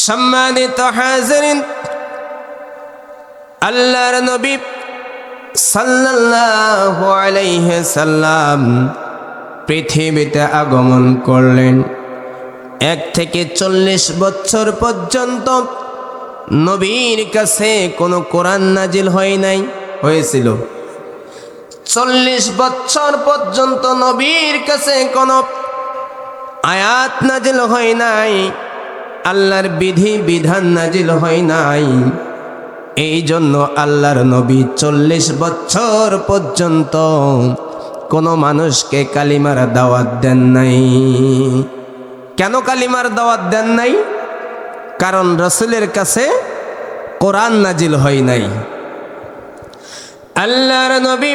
সম্মানিত হাজিরিন, আল্লাহর নবী সাল্লাল্লাহু আলাইহি সাল্লাম পৃথিবীতে আগমন করলেন। 1 থেকে 40 বছর পর্যন্ত নবীর কাছে কোনো কোরআন নাজিল হয় নাই, হয়েছিল। 40 বছর পর্যন্ত নবীর কাছে কোনো আয়াত নাজিল হয় নাই, আল্লাহর বিধি বিধান নাজিল হয় নাই। এই জন্য আল্লাহর নবী 40 বছর পর্যন্ত কোনো মানুষকে কালিমার দাওয়াত দেন নাই। কেন কালিমার দাওয়াত দেন নাই? কারণ রাসূলের কাছে কোরআন নাজিল হয় নাই। আল্লাহর নবী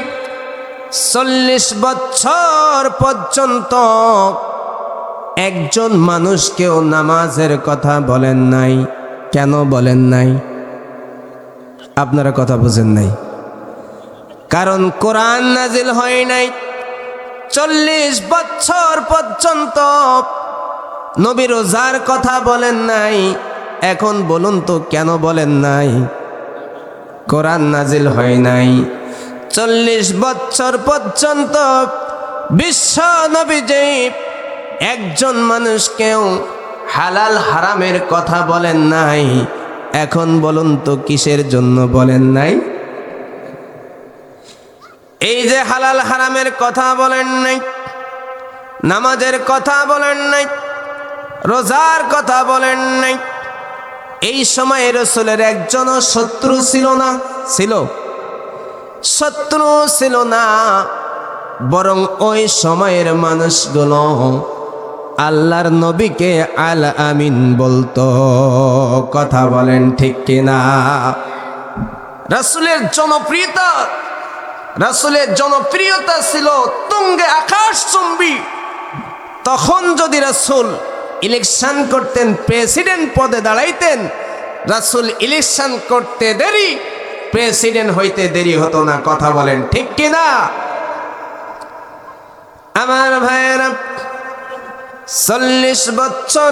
40 বছর পর্যন্ত একজন মানুষকেও নামাজের কথা বলেন নাই। কেন বলেন নাই? আপনারা কথা বুঝেন নাই। কারণ কোরআন নাজিল হয় নাই। 40 বছর পর্যন্ত নবী রোজার কথা বলেন নাই। এখন বলুন তো কেন বলেন নাই? কোরআন নাজিল হয় নাই। 40 বছর পর্যন্ত বিশ্ব নবীজি একজন মানুষকেও হালাল হারামের কথা বলেন নাই। এখন বলুন তো কিসের জন্য বলেন নাই? এই যে হালাল হারামের কথা বলেন নাই, নামাজের কথা বলেন নাই, রোজার কথা বলেন নাই, এই সময় রাসূলের একজনও শত্রু ছিল না। ছিল? শত্রু ছিল না, বরং ওই সময়ের মানুষগুলো আল্লাহর নবীকে আল আমিন বলতো। কথা বলেন ঠিক কিনা? রাসূলের জনপ্রিয়তা ছিল তুঙ্গে আকাশচুম্বী। তখন যদি রাসূল ইলেকশন করতেন, প্রেসিডেন্ট পদে দাঁড়াইতেন, রাসূল ইলেকশন করতে দেরি, প্রেসিডেন্ট হইতে দেরি হতো না। কথা বলেন ঠিক কিনা? আমার ভাইয়েরা, 40 বছর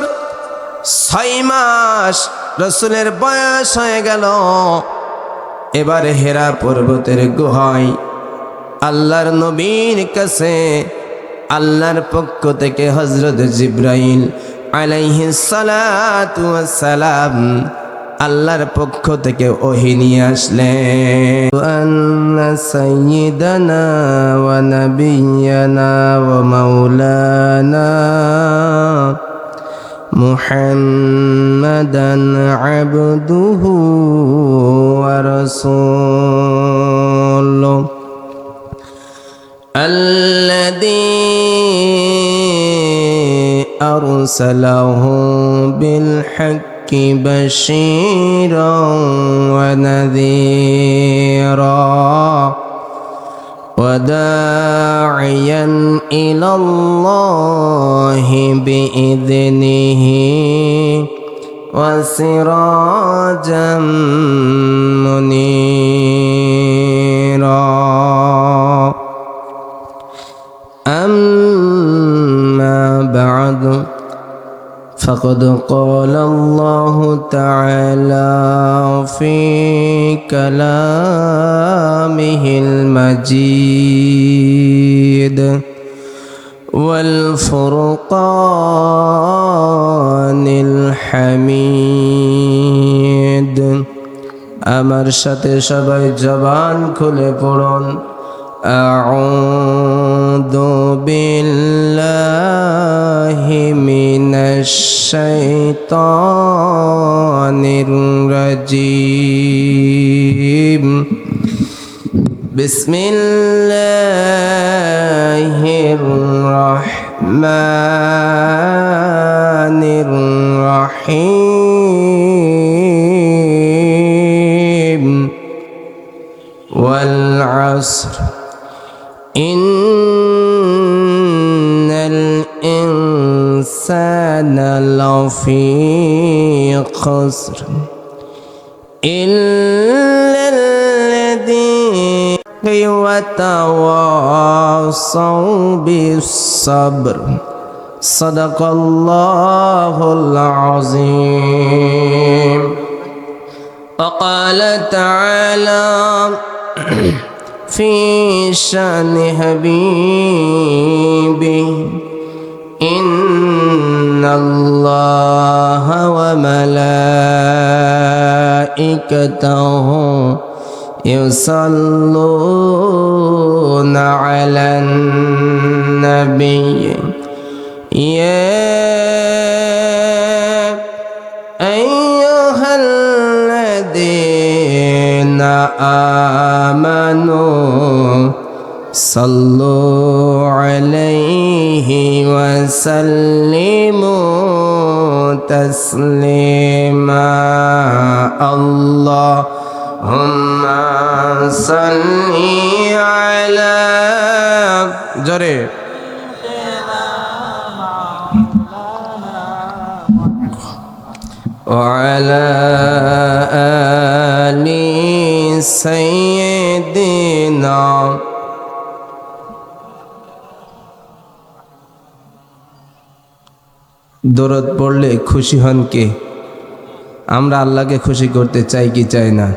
6 মাস রাসূলের বয়স হয়ে গেল। এবার হেরা পর্বতের গুহায় আল্লাহর নবীর কাছে আল্লাহর পক্ষ থেকে হযরত জিবরাইল আলাইহিস সালাতু ওয়াস সালাম আল্লাহর পক্ষ থেকে ওহী নিয়ে আসলেন। আন্না সাইয়্যিদানা ওয়া নাবিয়্যানা ওয়া মাওলানা মুহাম্মাদান আবদুহু ওয়া রাসূলুহু আল্লাযী আরসালাহু বিল হক بشيرا ونذيرا وداعيا إلى الله بإذنه وسراجا منيرا أما بعد فقد قال الله تعالى في كلامه المجيد والفرقان الحميد। আমার সাথে সবাই জবান খুলে পড়ুন, আউযু বিল্লাহি মিনাশ শাইতানির রাজীম। বিসমিল্লাহির রাহমানির রাহিম। ওয়াল আসর ইন্নাল ইনসানা লাফি খুসর ইল্লাল্লাযীনা ওয়াতাওয়াসাউ বিস-সাবর। সাদাকাল্লাহুল আযীম। شأن حبيبي إن الله وملائكته يصلون على النبي يا أيها الذين آمنوا صلوا عليه وسلموا تسليما اللهم صل على جري وعلى آل سيدنا দরুদ পড়লে খুশি হন কে? আমরা আল্লাহকে খুশি করতে চাই কি চাই না?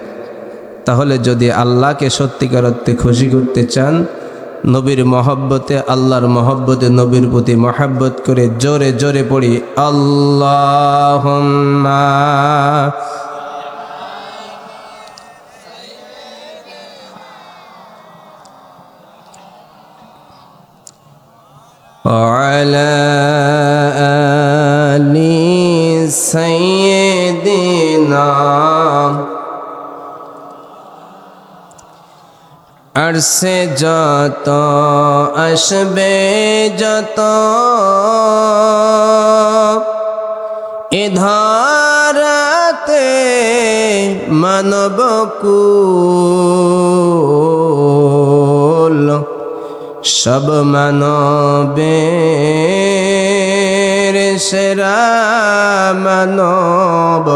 তাহলে যদি আল্লাহকে সত্যিকার অর্থে খুশি করতে চান, নবীর মহব্বতে, আল্লাহর মহব্বতে নবীর প্রতি মহব্বত করে জোরে জোরে পড়ি আল্লাহুম্মা وعلى آل سيدنا আরশে যত আসবে যত এ ধারাতে মানবকুল সব মানবের সেরা মানব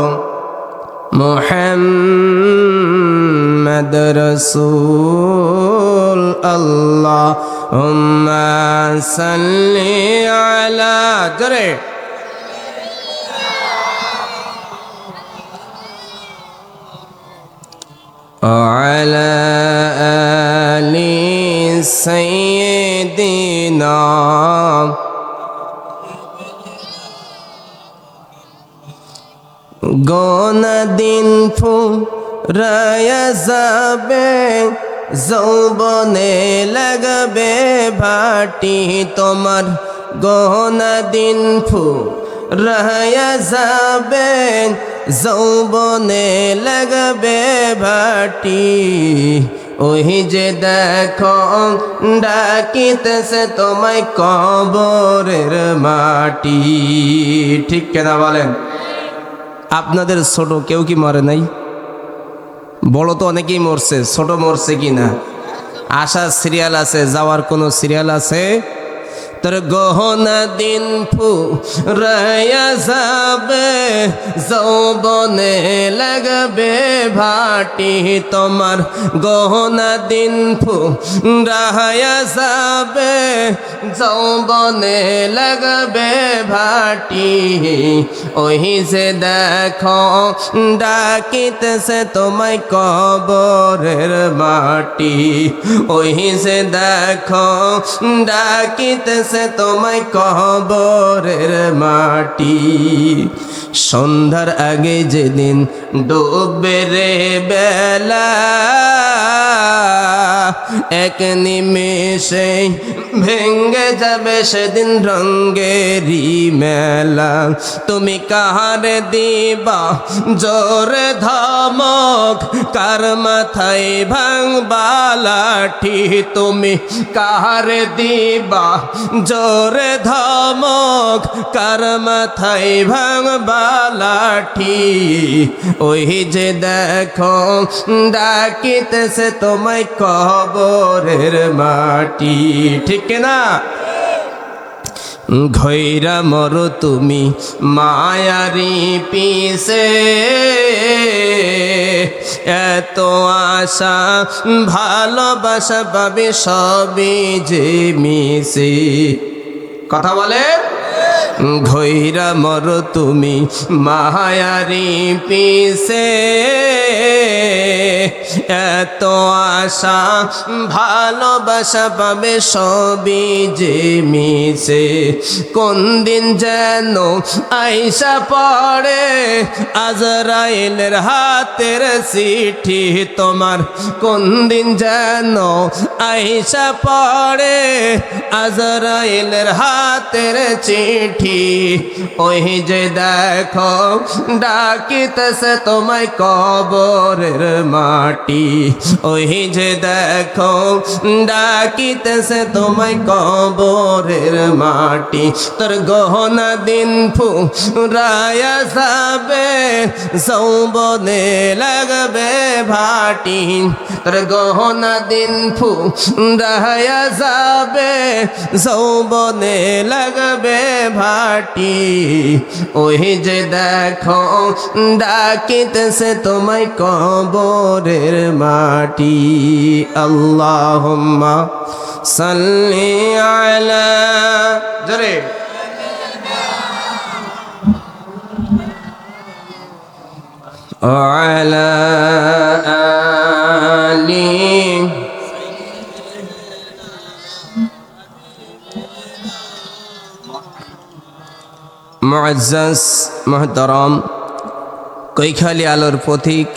মুহাম্মদ রাসূল আল্লাহুম্মা সাল্লি আলা জরে وعلى آل سيدنا গোনা দিন ফুরায়া যাবে যৌবনে লাগবে ভাটি তোমার গোনা দিন ফুরায়া যাবে যৌবনে লাগবে ভাটি ওই যে দেখো ডাকিতেছে তোমায় কবরের মাটি। ঠিক কেনা বলেন? আপনাদের ছোট কেউ কি মরে নাই? বড় তো অনেকেই মরছে, ছোট মরছে কি না? আসার সিরিয়াল আছে, যাওয়ার কোনো সিরিয়াল আছে? তোর গহনা দিন ফুরায়া যাবে যৌবনে লাগবে ভাটি তোমার গহনা দিন ফুরায়া যাবে যৌবনে লাগবে ভাটি ওই যে দেখো ডাকিতেছে তোমায় কবরের মাটি ওই যে দেখো ডাকিতেছে তোমায় কবরের মাটি সন্ধ্যার আগে যেদিন ডুববে রে বেলা এক নিমেষে ভেঙ্গে যাবে সেদিন রঙ্গেরি মেলা তুমি কাহারে দিবা জোরে ধমক কার মাথায় ভাঙবা লাঠি তুমি কাহারে দিবা জোরে ধমক কার মাথায় ভাঙবা লাঠি ওই যে দেখো ডাকিতেছে তোমায় কবরের মাটি। ঠিক না? ঘইরা মরো তুমি মায়ারি পিছে এত আশা ভালোবাসা পাবে সবই যে মিশে। কথা বলে ঘইরা মর তুমি মায়ারি পিছে, এত আশা ভালোবাসা পাবে সবই যে মিছে। কোন দিন যেন আইসা পড়ে আজরাইলের হাতের চিঠি তোমার, কোন দিন যেন আইসা পড়ে আজরাইলের হাতের চিঠি। ওই যে দেখো ডাকিতেছে তোমায় কবরের মাটি, ওই যে দেখো ডাকিতেছে তোমায় কবরের মাটি। তোর গহনা দিন ফুরায়া যাবে, যৌবনে লাগবে ভাটি। তোর গহনা দিন ফুরায়া যাবে, যৌবনে লাগবে ভাটি। ওই যে দেখো ডাকিতেছে তোমায় কবরের মাটি। আল্লাহুম্মা সাল্লি আলা জরে আলা আলি মুআজ্জাজ মুহতারাম, কৈখালী আলোর পথিক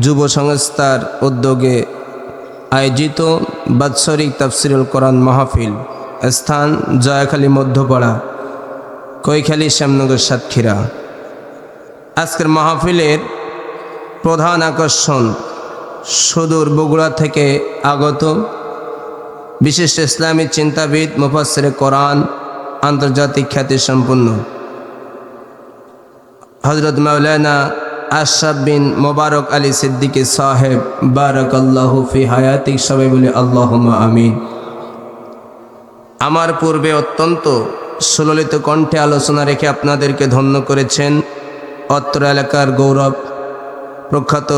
যুব সংস্থার উদ্যোগে আয়োজিত বাৎসরিক তাফসিরুল কোরআন মাহফিল, স্থান জয়াখালী মধ্যপাড়া, কৈখালী শ্যামনগর সাতক্ষীরা। আজকের মাহফিলের প্রধান আকর্ষণ সুদূর বগুড়া থেকে আগত বিশিষ্ট ইসলামী চিন্তাবিদ, মুফাসসিরে কোরআন, আন্তর্জাতিক খ্যাতিসম্পন্ন হযরত মাওলানা আশরাফ বিন মোবারক আলী সিদ্দিকী সাহেব, বারাকাল্লাহু ফি হায়াতিক। সবাই বলে আল্লাহুম্মা আমিন। আমার পূর্বে অত্যন্ত সুললিত কণ্ঠে আলোচনা রেখে আপনাদেরকে ধন্য করেছেন অত্র এলাকার গৌরব প্রখ্যাত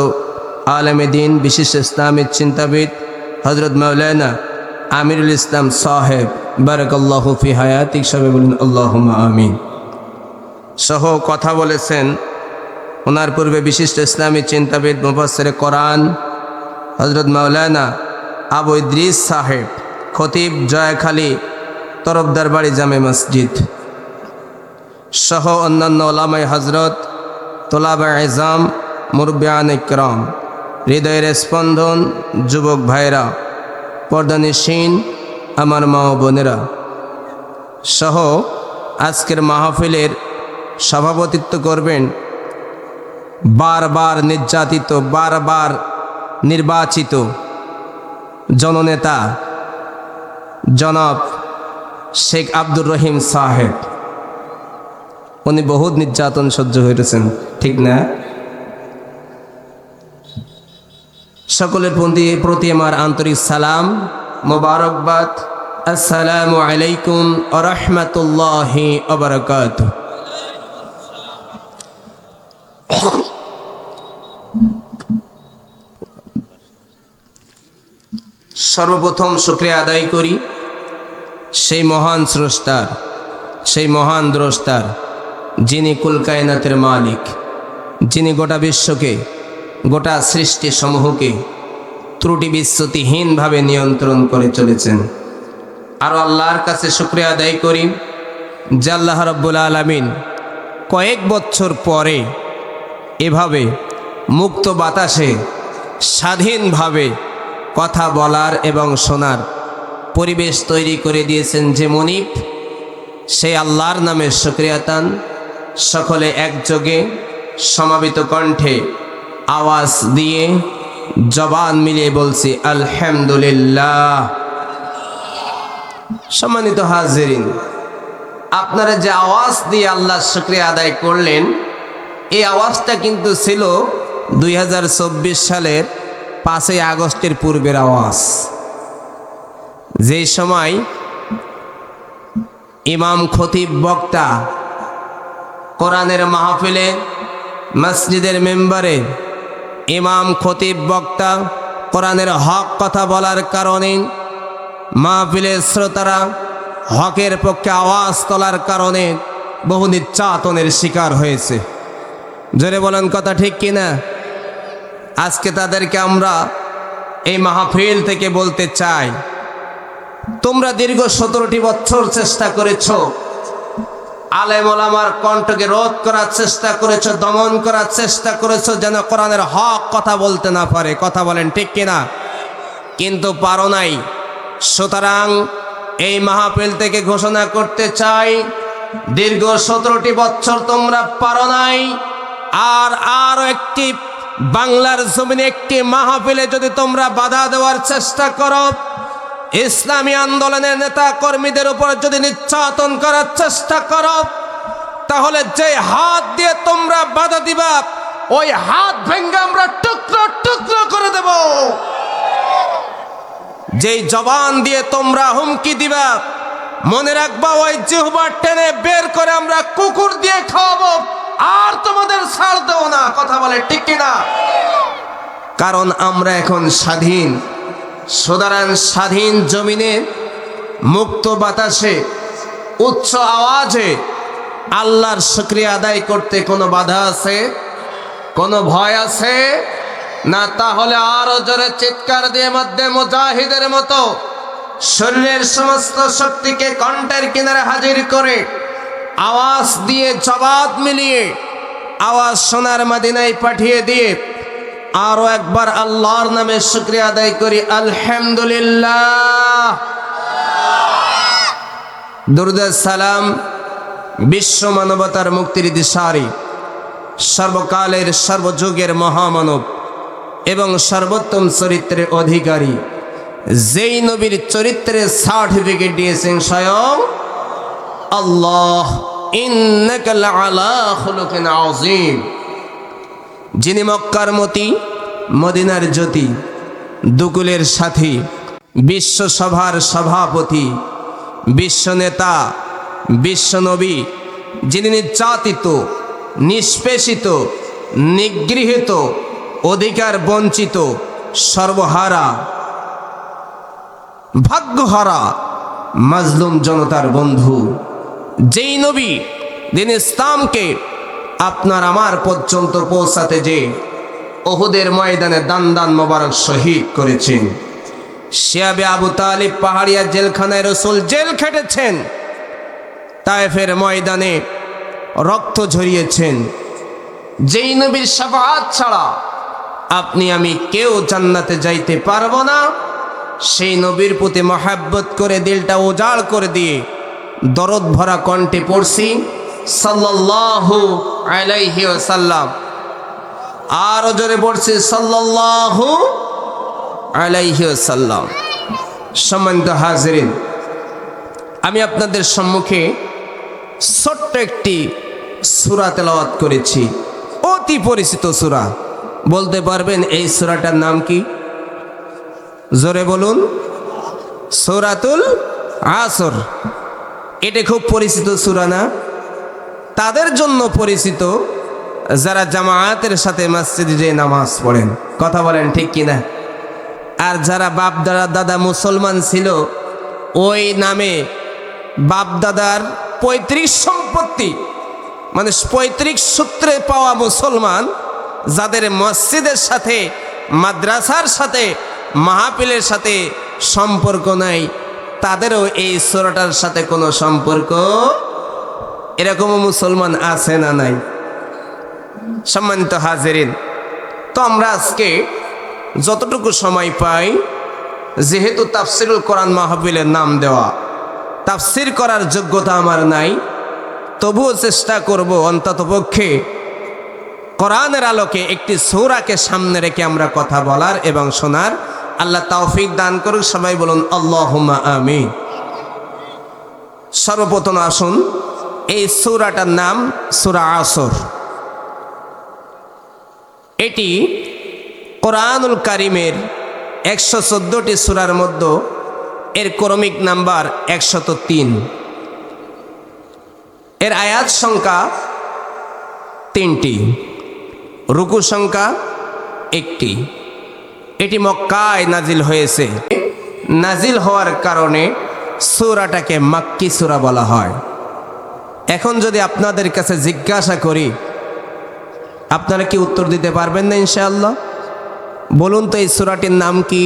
আলেমে দ্বীন, বিশিষ্ট ইসলামী চিন্তাবিদ হযরত মাওলানা আমিরুল ইসলাম সাহেব, বারাকাল্লাহু ফি হায়াতিক। সবাই বলুন আল্লাহুম্মা আমিন। সহ কথা বলেছেন ওনার পূর্বে বিশিষ্ট ইসলামী চিন্তাবিদ, মুফাসসিরে কোরআন হযরত মাওলানা আবু ইদ্রিস সাহেব, খতিব, জয়াখালী তরফদার বাড়ি জামে মসজিদ, সহ অন্যান্য ওলামায়ে হযরত, তোলাবায়ে ইজাম, মুরব্বিয়ানে ইকরাম, হৃদয়ের স্পন্দন, যুবক ভাইরা, পর্দানিশীন আমার মা ও বোনেরা, সহ আজকের মাহফিলের সভাপতিত্ব করবেন বারবার নির্যাতিত, বারবার নির্বাচিত জননেতা জনাব শেখ আব্দুর রহিম সাহেব। উনি বহুত নির্যাতন সহ্য করেছেন, ঠিক না? সকলের প্রতি আমার আন্তরিক সালাম, মোবারকবাদ। আসসালামু আলাইকুম ওয়া রাহমাতুল্লাহি ওয়া বারাকাতুহু। সর্বপ্রথম শুকরিয়া আদায় করি সেই মহান স্রষ্টার, সেই মহান দ্রষ্টার, যিনি কুল কায়নাতের মালিক, যিনি গোটা বিশ্বকে, গোটা সৃষ্টি সমূহকে ত্রুটি বিচ্যুতিহীনভাবে নিয়ন্ত্রণ করে চলেছেন। আর আল্লাহর কাছে শুকরিয়া আদায় করি যে আল্লাহ রাব্বুল আলামিন কয়েক বছর পরে এভাবে মুক্ত বাতাসে স্বাধীনভাবে কথা বলার এবং শোনার পরিবেশ তৈরি করে দিয়েছেন। যে মনিব, সেই আল্লাহর নামে শুকরিয়াতান সকলে একযোগে সমাবেত কণ্ঠে আওয়াজ দিয়ে জবান মিলিয়ে বলছি আলহামদুলিল্লাহ। সম্মানিত হাজিরিন, আপনারা যে আওয়াজ দিয়ে আল্লাহর শুকরিয়া আদায় করলেন, এই আওয়াজটা কিন্তু ছিল 2024 সালের 5ই আগস্টের পূর্বের আওয়াজ, যে সময় ইমাম, খতিব, বক্তা কোরআনের মাহফিলে, মসজিদের মেম্বারে ইমাম, খতিব, বক্তা কোরআনের হক কথা বলার কারণে মাহফিলের শ্রোতারা হকের পক্ষে আওয়াজ তোলার কারণে বহু নির্যাতনের শিকার হয়েছে। জোরে বলেন কথা ঠিক কিনা? আজকে তাদেরকে আমরা এই মাহফিল থেকে বলতে চাই, তোমরা দীর্ঘ 17টি বছর চেষ্টা করেছো, আলেম ওলামার কণ্ঠকে রোধ করার চেষ্টা করেছো, দমন করার চেষ্টা করেছো, যেন কোরআনের হক কথা বলতে না পারে। কথা বলেন ঠিক কিনা? কিন্তু পারো নাই। সুতরাং এই মাহফিল থেকে ঘোষণা করতে চাই, দীর্ঘ 17টি বছর তোমরা পারো নাই। আরো একটি বাংলার জমিনে একটি মাহফিলে যদি তোমরা বাধা দেওয়ার চেষ্টা করো, ইসলামী আন্দোলনের নেতা কর্মীদের উপর যদি নির্যাতন করার চেষ্টা করো, তাহলে যে হাত দিয়ে তোমরা বাধা দিবা, ওই হাত ভেঙে আমরা টুকরো টুকরো করে দেব। যেই জবান দিয়ে তোমরা হুমকি দিবা, মনে রাখবা ওই জিহ্বা টেনে বের করে আমরা কুকুর দিয়ে খাওয়াবো, আর তোমাদের ছাড় দেব না। কথা বলে ঠিক কিনা? কারণ আমরা এখন স্বাধীন। সুতরাং স্বাধীন জমিনে মুক্ত বাতাসে উচ্চ আওয়াজে আল্লাহর শুকরিয়া আদায় করতে কোনো বাধা আছে? কোনো ভয় আছে না? তাহলে আরো জোরে চিৎকার দিয়ে মধ্যে মুজাহিদের মতো শরীরের সমস্ত শক্তিকে কণ্ঠের কিনারে হাজির করে আওয়াজ দিয়ে জবাব মিলিয়ে আওয়াজ সোনার মদিনায় পাঠিয়ে দিয়ে আরো একবার আল্লাহর নামে শুকরিয়া আদায় করি, আলহামদুলিল্লাহ। দুরূদ সালাম বিশ্ব মানবতার মুক্তির দিশারি, সর্বকালের সর্বযুগের মহামানব এবং সর্বোত্তম চরিত্রের অধিকারী, যেই নবীর চরিত্রের সার্টিফিকেট দিয়েছেন স্বয়ং আল্লাহ, ইন্নাকা লাআলা খুলুকিন আযীম। যিনি মক্কার মতি, মদিনার জ্যোতি, দুকুলের সাথী, বিশ্বসভার সভাপতি, বিশ্ব নেতা, বিশ্ব নবী, যিনি নির্যাতিত, নিষ্পেষিত, নিগৃহীত, অধিকার বঞ্চিত, সর্বহারা, ভাগ্যহারা মাজলুম জনতার বন্ধু, যেই নবী দিন ইসলামকে আপনার আমার পর্যন্ত পৌঁছাতে যে উহুদের ময়দানে দান দান মোবারক শহীদ করেছেন। শিয়াবে আবু তালিব পাহাড়িয়া জেলখানায় রসুল জেল খেটেছেন, তায়েফের ময়দানে রক্ত ঝরিয়েছেন। যেই নবীর শাফাআত ছাড়া আপনি আমি কেউ জান্নাতে যাইতে পারবো না, সেই নবীর প্রতি মহাব্বত করে দিলটা উজাড় করে দিয়ে দরদ ভরা কণ্ঠে পড়ছি সাল্লাল্লাহু আলাইহি ওয়াসাল্লাম। আরো জোরে পড়ছি সাল্লাল্লাহু আলাইহি ওয়াসাল্লাম। সম্মানিত হাজিরিন, আমি আপনাদের সম্মুখে ছোট্ট একটি সূরা তেলাওয়াত করেছি, অতি পরিচিত সূরা। বলতে পারবেন এই সূরাটার নাম কি? জোরে বলুন। সূরাতুল আসর। এটা খুব পরিচিত সূরা না? তাদের জন্য পরিচিত যারা জামায়াতের সাথে মসজিদে যে নামাজ পড়েন। কথা বলেন ঠিক কিনা? আর যারা বাপ দাদা মুসলমান ছিল, ওই নামে বাপ দাদার পৈতৃক সম্পত্তি, মানে পৈতৃক সূত্রে পাওয়া মুসলমান, যাদের মসজিদের সাথে, মাদ্রাসার সাথে, মাহফিলের সাথে সম্পর্ক নাই, তাদেরও এই সূরাটার সাথে কোনো সম্পর্ক, এরকমও মুসলমান আছে না নাই? সম্মানিত হাজিরিন, তো আমরা আজকে যতটুকু সময় পাই, যেহেতু তাফসিরুল কোরআন মাহফিলের নাম দেওয়া, তাফসির করার যোগ্যতা আমার নাই, তবুও চেষ্টা করব অন্ততপক্ষে কোরআনের আলোকে একটি সূরাকে সামনে রেখে আমরা কথা বলার এবং শোনার। আল্লাহ তৌফিক দান করুক। সবাই বলুন আল্লাহুম্মা আমিন। সর্বপ্রথম আসুন, এই সূরাটার নাম সূরা আসর। এটি কোরআনুল কারীমের 114টি সূরার মধ্যে এর ক্রমিক নাম্বার 103। এর আয়াত সংখ্যা 3টি, রুকু সংখ্যা 1টি। এটি মক্কায় নাজিল হয়েছে। নাজিল হওয়ার কারণে সূরাটাকে মাক্কি সূরা বলা হয়। এখন যদি আপনাদের কাছে জিজ্ঞাসা করি, আপনারা কি উত্তর দিতে পারবেন না ইনশাআল্লাহ? বলুন তো এই সূরাটির নাম কি?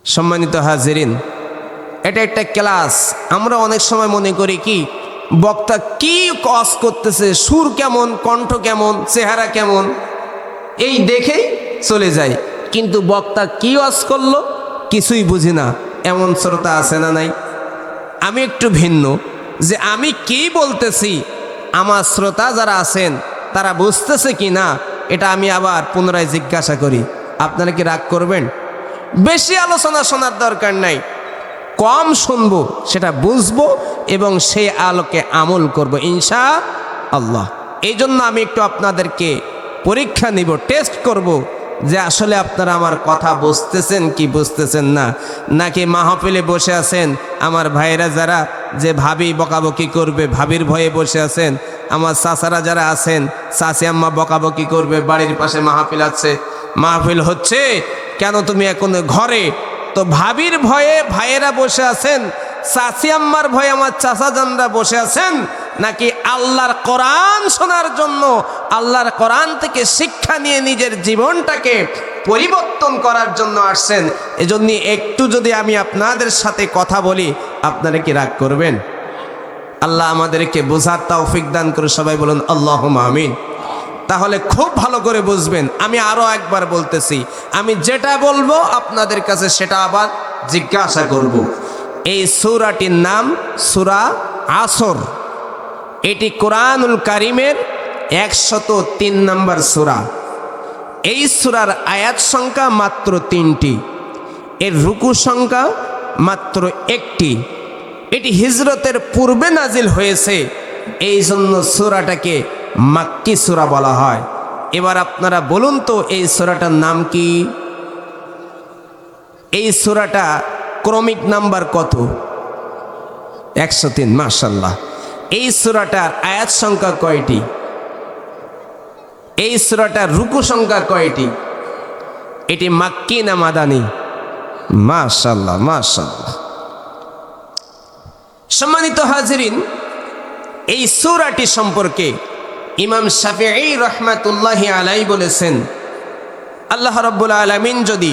সম্মানিত হাজিরিন, এটা একটা ক্লাস। আমরা অনেক সময় মনে করি কি বক্তা কি কাজ করতেছে, সুর কেমন, কণ্ঠ কেমন, চেহারা কেমন, এই দেখেই চলে যায়। কিন্তু বক্তা কি ওয়াজ করলো কিছুই বুঝি না, এমন শ্রোতা আছে না নাই? আমি একটু ভিন্ন, যে আমি কি বলতেছি আমার শ্রোতা যারা আছেন তারা বুঝতেছে কি না, এটা আমি আবার পুনরায় জিজ্ঞাসা করি। আপনারা কি রাগ করবেন? বেশি আলোচনা শোনার দরকার নাই, কম শুনবো, সেটা বুঝবো এবং সেই আলোকে আমল করব ইনশাআল্লাহ। এই জন্য আমি একটু আপনাদেরকে পরীক্ষা নিব, টেস্ট করব যে আসলে আপনারা আমার কথা বুঝতেছেন কি বুঝতেছেন না, নাকি মাহফিলে বসে আছেন আমার ভাইরা যারা যে ভাবি বকাবকি করবে ভাবির ভয়ে বসে আছেন, আমার চাচারা যারা আছেন চাচি আম্মা বকাবকি করবে, বাড়ির পাশে মাহফিল আছে, মাহফিল হচ্ছে কেন তুমি এখন ঘরে, তো ভাবির ভয়ে ভাইয়েরা বসে আছেন, চাচি আম্মার ভয়ে আমার চাচা জানরা বসে আছেন, নাকি আল্লাহর কোরআন শোনার জন্য আল্লাহর কোরআন থেকে শিক্ষা নিয়ে নিজের জীবনটাকে পরিবর্তন করার জন্য আসছেন? এজন্য একটু যদি আমি আপনাদের সাথে কথা বলি আপনারা কি রাগ করবেন? আল্লাহ আমাদেরকে বোঝার তৌফিক দান করে, সবাই বলুন আল্লাহুম্মা আমিন। তাহলে খুব ভালো করে বুঝবেন, আমি আরো একবার বলতেছি, আমি যেটা বলবো আপনাদের কাছে সেটা আবার জিজ্ঞাসা করব। এই সূরাটির নাম সূরা আসর। এটি কোরআনুল কারীমের 103 নম্বর সূরা। এই সূরার আয়াত সংখ্যা মাত্র 3টি, এর রুকু সংখ্যা মাত্র 1টি। এটি হিজরতের পূর্বে নাজিল হয়েছে, এই জন্য সূরাটাকে মাক্কি সূরা বলা হয়। এবার আপনারা বলুন তো এই সূরাটার নাম কি? এই সূরাটা ক্রমিক নাম্বার কত? 103। মাশাআল্লাহ। এই সূরাটার আয়াত সংখ্যা কয়টি? এই সূরাটার রুকু সংখ্যা কয়টি? এটি মাক্কি না মাদানী? মাশাআল্লাহ মাশাআল্লাহ। সম্মানিত হাজিরিন, এই সূরাটি সম্পর্কে ইমাম শাফিঈ রাহমাতুল্লাহি আলাইহি বলেছেন, আল্লাহ রাব্বুল আলামিন যদি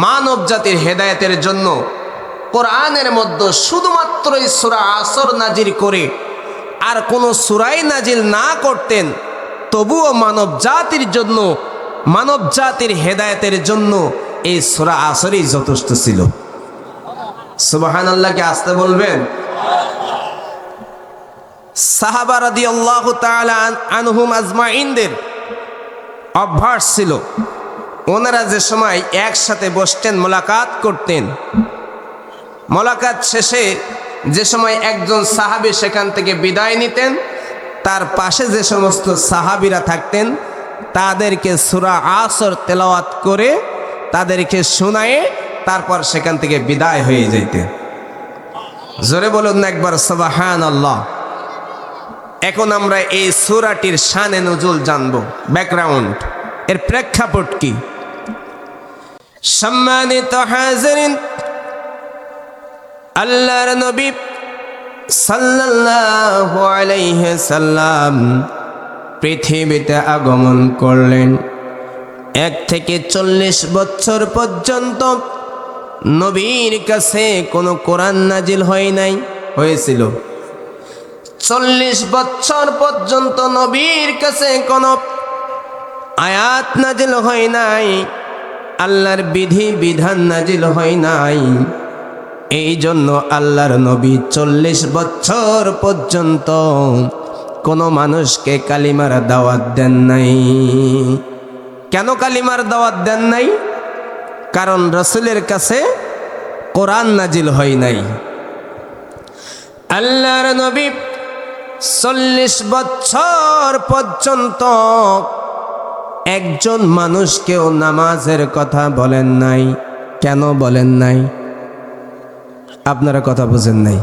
মানব জাতির হেদায়েতের জন্য কোরআনের মধ্যে শুধুমাত্র এই সূরা আসর নাজিল করে আর কোনো সূরাই নাজিল না করতেন, তবুও মানব জাতির জন্য, মানব জাতির হেদায়েতের জন্য এই সূরা আসরই যথেষ্ট ছিল। সুবহানাল্লাহকে আসতে বলবেন। সাহাবা রাদিয়াল্লাহু তাআলা আনহুম আজমাইনদের অভ্যাস ছিল, ওনারা যে সময় একসাথে বসতেন মোলাকাত করতেন, মোলাকাত শেষে যে সময় একজন সাহাবী সেখান থেকে বিদায় নিতেন, তার পাশে যে সমস্ত সাহাবীরা থাকতেন তাদেরকে সূরা আসর তেলাওয়াত করে তাদেরকে শোনায়ে তারপর সেখান থেকে বিদায় হয়ে যেতেন। জোরে বলুন না একবার সুবহানাল্লাহ। এখন আমরা এই সূরাটির শানে নুজুল জানবো, ব্যাকগ্রাউন্ড, এর প্রেক্ষাপট কি। সম্মানিত হাজিরিন, আল্লাহর নবী সাল্লাল্লাহু আলাইহি সাল্লাম পৃথিবীতে আগমন করলেন। 1 থেকে 40 বছর পর্যন্ত নবীর কাছে কোনো কোরআন নাজিল হয় নাই, হয়েছিল 40 বছর পর্যন্ত নবীর কাছে কোনো আয়াত নাজিল হয় নাই, আল্লাহর বিধি বিধান নাজিল হয় নাই। এই জন্য আল্লাহর নবী 40 বছর পর্যন্ত কোনো মানুষকে কালিমার দাওয়াত দেন নাই। কেন কালিমার দাওয়াত দেন নাই? কারণ রাসূলের কাছে কোরআন নাজিল হয় নাই। আল্লাহর নবী 40 বছর পর্যন্ত একজন মানুষকেও নামাজের কথা বলেন নাই। কেন বলেন নাই? আপনারা কথা বুঝেন নাই।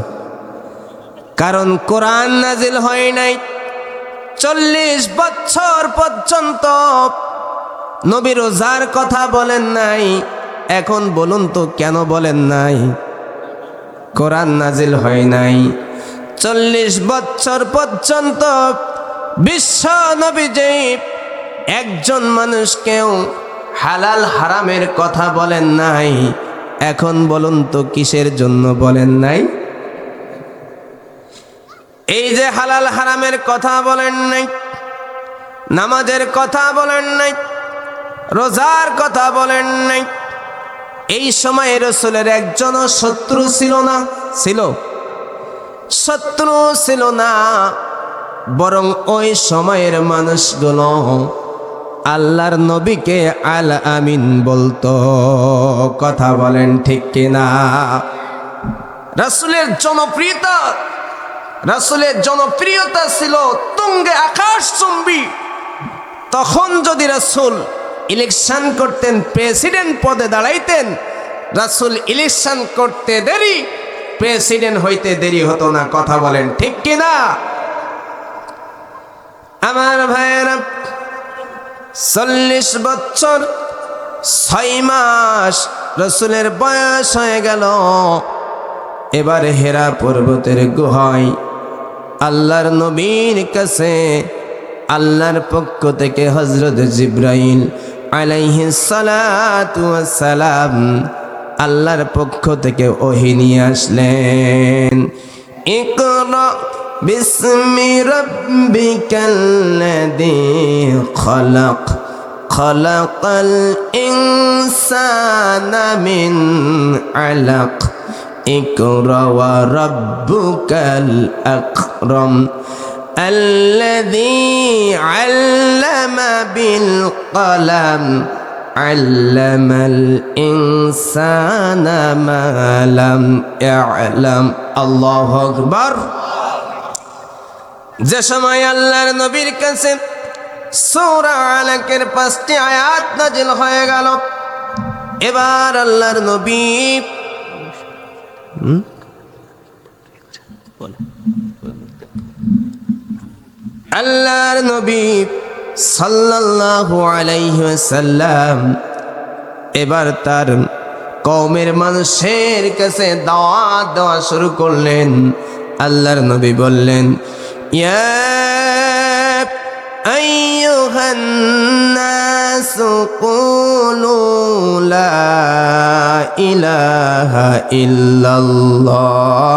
কারণ কোরআন নাজিল হয় নাই। 40 বছর পর্যন্ত নবী রোজার কথা বলেন নাই। এখন বলুন তো কেন বলেন নাই? কোরআন নাজিল হয় নাই। 40 বছর পর্যন্ত বিশ্ব নবীজি একজন মানুষকেও হালাল হারামের কথা বলেন নাই। এখন বলুন তো কিসের জন্য বলেন নাই? এই যে হালাল হারামের কথা বলেন নাই, নামাজের কথা বলেন নাই, রোজার কথা বলেন নাই, এই সময় রাসূলের একজনও শত্রু ছিল না। ছিল? শত্রু ছিল না, বরং ওই সময়ের মানুষগুলো আল্লাহর নবীকে আল আমিন বলতো। কথা বলেন ঠিক কিনা? রাসূলের জনপ্রিয়তা ছিল তুঙ্গে আকাশচুম্বী। তখন যদি রাসূল ইলেকশন করতেন, প্রেসিডেন্ট পদে দাঁড়াইতেন, রাসূল ইলেকশন করতে দেরি, প্রেসিডেন্ট হইতে দেরি হতো না। কথা বলেন ঠিক কিনা? আমার ভাইয়েরা, 40 বছর 6 মাস রাসূলের বয়স হয়ে গেল। এবার হেরা পর্বতের গুহায় আল্লাহর নবীর কাছে আল্লাহর পক্ষ থেকে হযরত জিবরাইল আলাইহিস সালাতু ওয়াস সালাম আল্লাহর পক্ষ থেকে ওহী নিয়ে আসলেন। ইকরা বিসমি রাব্বিকাল্লাযী খলাক, খলাকাল ইনসানা মিন আলাক, ইকরা ওয়া রাব্বুকাল আকরাম, الذي علم بالقلم علم الإنسان ما لم يعلم। الله أكبر। যে সময় আল্লাহর নবীর কাছে সূরা আলাকের 5টি আয়াত নাজিল হয়ে গেল, এবার আল্লাহর নবী সাল্লাল্লাহু আলাইহি ওয়াসাল্লাম এবার তার কওমের মানুষের কাছে দাওয়াত দেওয়া শুরু করলেন। আল্লাহর নবী বললেন, ইয়া আইয়ুহান নাসু কুলু লা ইলাহা ইল্লাল্লাহ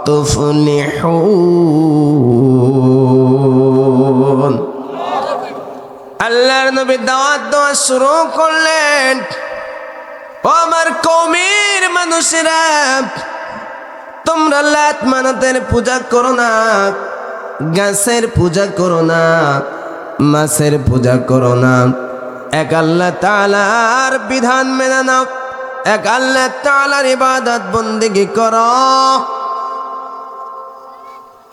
তুফলিহুন। আল্লাহর নবী দাওয়াত দেওয়া শুরু করলেন, ও আমার কওমের মানুষেরা, তোমরা লাত মানাতের পূজা করো না, গাছের পূজা করো না, মাছের পূজা করো না, এক আল্লাহ তাআলার বিধান মেনে নাও, এক আল্লাহ তাআলার ইবাদত বন্দেগী করো।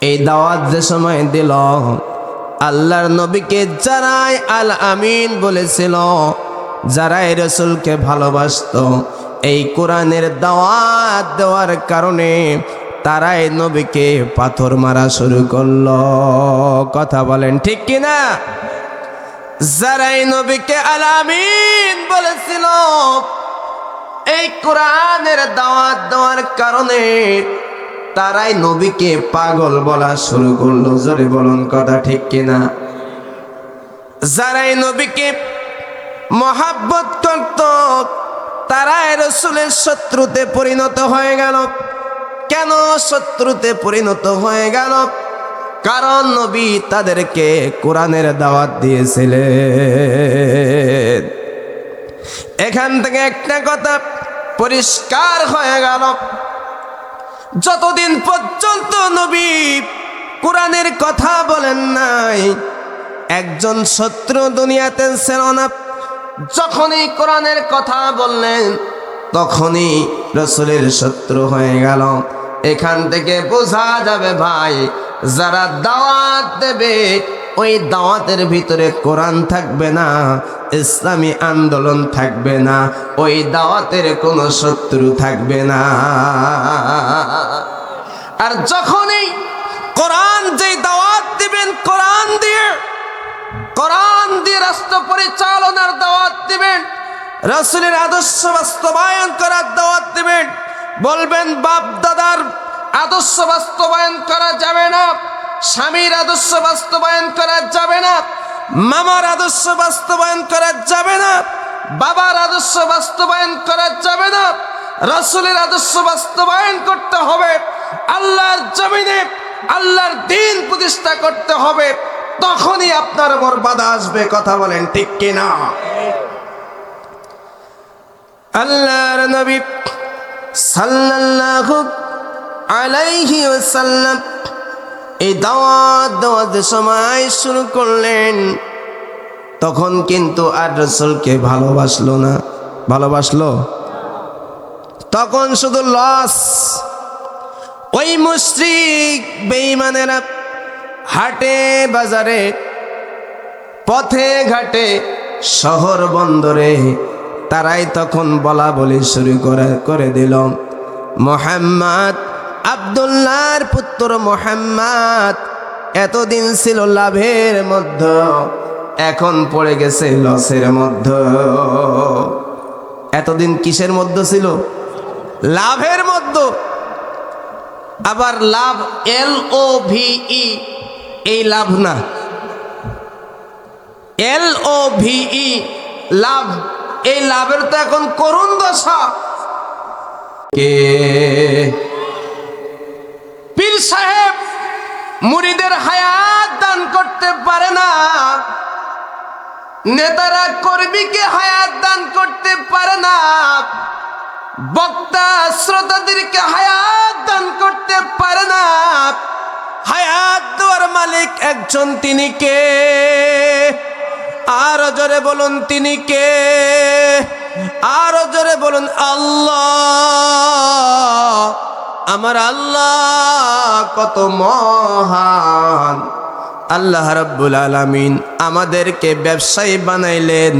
এই দাওয়াত যে সময় দিল, আল্লাহর নবীকে যারাই আল আমিন বলেছিল, যারাই রাসূলকে ভালোবাসতো, এই কোরআনের দাওয়াত দেওয়ার কারণে তারাই নবীকে পাথর মারা শুরু করলো। কথা বলেন ঠিক কিনা? যারাই নবীকে আল আমিন বলেছিল, এই কোরআনের দাওয়াত দেওয়ার কারণে তারাই নবীকে পাগল বলা শুরু করলো। জোরে বলুন কথা ঠিক কিনা? যারাই নবীকে মহাব্বত করত, তারাই রাসূলের শত্রুতে পরিণত হয়ে গেল। কেন শত্রুতে পরিণত হয়ে গেল? কারণ নবী তাদেরকে কোরআনের দাওয়াত দিয়েছিলেন। এখান থেকে একটা কথা পরিষ্কার হয়ে গেল, যতদিন পর্যন্ত নবী কোরআনের কথা বলেন নাই, একজন শত্রু দুনিয়াতে ছিল না। যখনই কোরআনের কথা বললেন, তখনই রাসূলের শত্রু হয়ে গেল। এখান থেকে বোঝা যাবে ভাই, যারা দাওয়াত দেবে, ওই দাওয়াতের ভিতরে কোরআন থাকবে না, ইসলামী আন্দোলন থাকবে না, ওই দাওয়াতের কোনো শত্রু থাকবে না। আর যখনই কোরআন যেই দাওয়াত দিবেন, কোরআন দিয়ে রাষ্ট্র পরিচালনার দাওয়াত দিবেন, রাসূলের আদর্শ বাস্তবায়ন করার দাওয়াত দিবেন, বলবেন বাপ দাদার আদর্শ বাস্তবায়ন করা যাবে না, স্বামীর আদর্শ বাস্তবায়ন করা যাবে না, মামার আদর্শ বাস্তবায়ন করা যাবে না, বাবার আদর্শ বাস্তবায়ন করা যাবে না, রাসূলের আদর্শ বাস্তবায়ন করতে হবে, আল্লাহর জমিনে আল্লাহর দ্বীন প্রতিষ্ঠা করতে হবে, তখনই আপনার উপর বাধা আসবে। কথা বলেন ঠিক কিনা? আল্লাহর নবী সাল্লাল্লাহু আলাইহি ওয়াসাল্লাম এই দাওয়াতের সময় শুরু করলেন, তখন কিন্তু আর রাসূলকে ভালোবাসলো না। ভালোবাসলো? তখন শুধু লস। ওই মুশরিক বেঈমানেরা হাটে বাজারে, পথে ঘাটে, শহর বন্দরে তারাই তখন বলা বলি শুরু করে দিল, মুহাম্মদ, আব্দুল্লাহর পুত্র মুহাম্মদ এতদিন ছিল লাভের মধ্যে, এখন পড়ে গেছে লসের মধ্যে। এতদিন কিসের মধ্যে ছিল? লাভের মধ্যে। আবার লাভ LOVE, এই লাভ না, LOVE লাভ, এই লাভের তো এখন করুণ দশা। কে পীর সাহেব মুরিদের হায়াত দান করতে পারে না, নেতারা কর্মীকে হায়াত দান করতে পারে না, বক্তা শ্রোতাদেরকে হায়াত দান করতে পারে না। হায়াত দেওয়ার মালিক একজন, তিনি কে? আরো জোরে বলুন তিনি কে? আরো জোরে বলুন আল্লাহ। আমার আল্লাহ কত মহান। আল্লাহ রাব্বুল আলামিন আমাদেরকে ব্যবসায়ী বানাইলেন,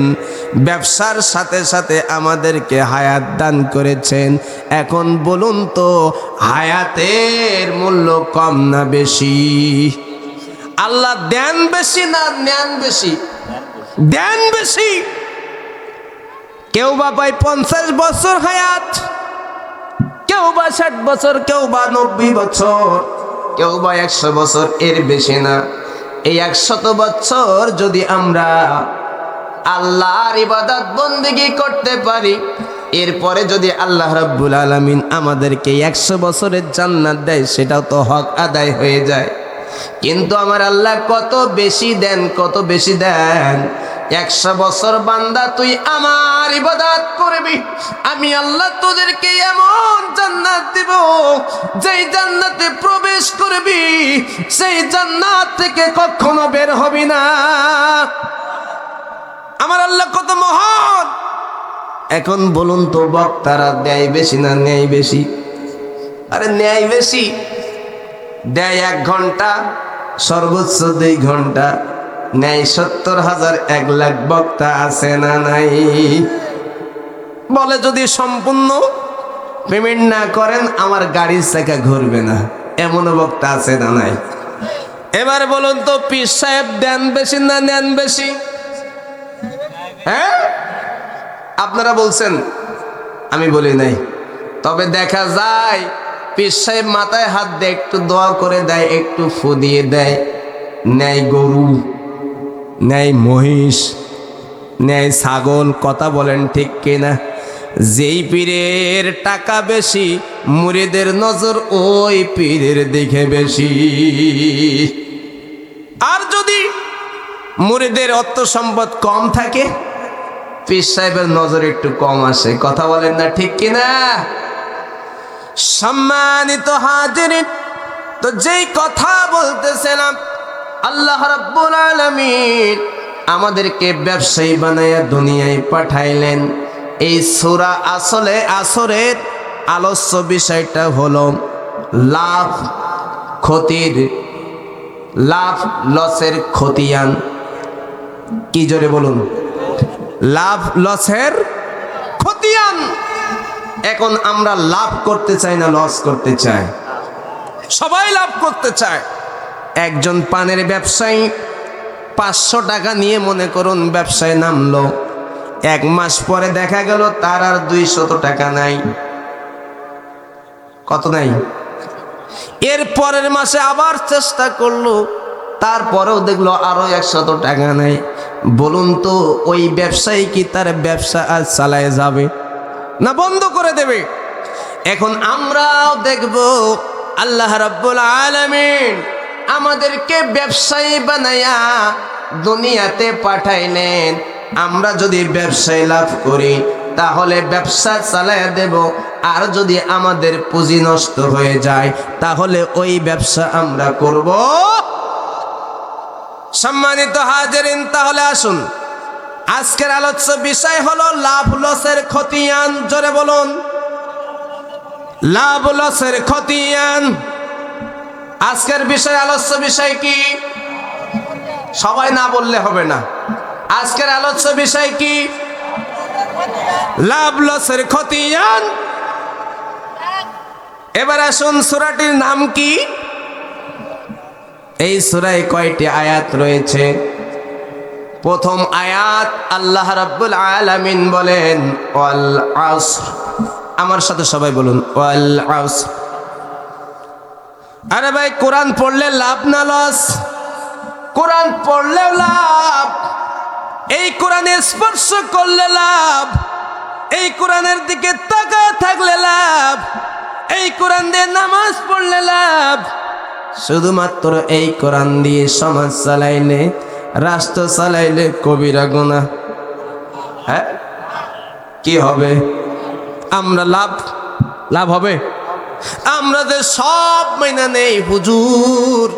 ব্যবসার সাথে সাথে আমাদেরকে হায়াত দান করেছেন। এখন বলুন তো, হায়াতের মূল্য কম না বেশি? আল্লাহ দেন বেশি না নেন বেশি? দেন বেশি। কেউ বা পায় 50 বছর হায়াত, কেউ বা 60 বছর, কেউ বা 90 বছর, কেউ বা 100 বছর, এর বেশি না। এই 100 বছর যদি আমরা আল্লাহর ইবাদত বন্দেগী করতে পারি, এরপরে যদি আল্লাহ রাব্বুল আলামিন আমাদেরকে 100 বছরের জান্নাত দেয়, সেটাও তো হক আদায় হয়ে যায়। কিন্তু আমার আল্লাহ কত বেশি দেন, কত বেশি দেন। 100 বছর বান্দা তুই আমার ইবাদত করবি, আমি আল্লাহ তোদেরকে এমন জান্নাত দিব, যেই জান্নাতে প্রবেশ করবি সেই জান্নাত থেকে কখনো বের হবি না। আমার আল্লাহ কত মহান। এখন বলুন তো, বক্তারা দেয় বেশি না ন্যায় বেশি? আরে ন্যায় বেশি। দেয় 1 ঘন্টা, সর্বোচ্চ 2 ঘন্টা। ন্যায় 70,000 1 লাখ বক্তা আছে না নাই? বলে যদি সম্পূর্ণ পেমেন্ট না করেন আমার গাড়ির চাকা ঘুরবে না, এমন বক্তা আছে না নাই? এবার বলুন তো, পীর সাহেব দেন বেশি না নেন বেশি? হ্যাঁ, আপনারা বলছেন, আমি বলি নাই। তবে দেখা যায় পীর সাহেব মাথায় হাত দিয়ে একটু দোয়া করে দেয়, একটু ফু দিয়ে দেয়। ন্যায় গরু, ন্যায় মহিষ, ন্যায় ছাগল। কথা বলেন ঠিক কিনা? যেই পীরের টাকা বেশি, মুরিদের নজর ওই পীরের দিকে বেশি। আর যদি মুরিদের অর্থ সম্পদ কম থাকে, পীর সাহেবের নজর একটু কম আসে। কথা বলেন না ঠিক কিনা? সম্মানিত হাজিরিন, তো যেই কথা বলতেছিলাম, আল্লাহ রাব্বুল আলামিন আমাদেরকে ব্যবসায়ী বানায়া দুনিয়ায় পাঠাইলেন। এই সূরা আসরের আলোচ্য বিষয়টা হলো লাভ ক্ষতির, লাভ লসের খতিয়ান। কি জোরে বলুন? লাভ লসের খতিয়ান। এখন আমরা লাভ করতে চাই না লস করতে চাই? সবাই লাভ করতে চায়। একজন পানের ব্যবসায়ী 500 টাকা নিয়ে মনে করুন ব্যবসায় নামলো, 1 মাস পরে দেখা গেল তার আর 200 টাকা নাই। কত নাই। এর পরের মাসে আবার চেষ্টা করলো, তারপরেও দেখলো আরো 100 টাকা নাই। বলুন তো ওই ব্যবসায়ী কি তার ব্যবসা আজ চালায় যাবে না বন্ধ করে দেবে? এখন আমরাও দেখব আল্লাহ রাব্বুল আলামিন আমাদেরকে ব্যবসায়ী বানায়া দুনিয়াতে পাঠাইলেন। আমরা যদি ব্যবসায় লাভ করি তাহলে ব্যবসা চালায় দেব, আর যদি আমাদের পুঁজি নষ্ট হয়ে যায় তাহলে ওই ব্যবসা আমরা করব। সম্মানিত হাজিরিন, তাহলে আসুন আজকের আলোচ্য বিষয় হলো লাভ লসের খতিয়ান। জোরে বলুন, লাভ লসের খতিয়ান। আজকের বিষয় আলোচ্য বিষয় কি? সবাই না বললে হবে না। আজকের আলোচ্য বিষয় কি? লাভ লসের খতিয়ান। এবার আসুন সূরাটির নাম কি? এই সূরায় কয়টি আয়াত রয়েছে? প্রথম আয়াত আল্লাহ রাব্বুল আলামিন বলেন ওয়াল আসর। আমার সাথে সবাই বলুন ওয়াল আসর। আরে ভাই, কোরআন পড়লে লাভ না লস? কোরআন পড়লে লাভ, এই কোরআনে স্পর্শ করলে লাভ, এই কোরআনের দিকে তাকায় থাকলে লাভ, এই কোরআন দিয়ে নামাজ পড়লে লাভ। শুধুমাত্র এই কোরআন দিয়ে সমাজ চালাইলে, রাষ্ট্র চালাইলে কবিরা গুনাহ। হ্যাঁ, কি হবে? আমরা লাভ হবে? আমরা যে সব মাইনা নেই, হুজুর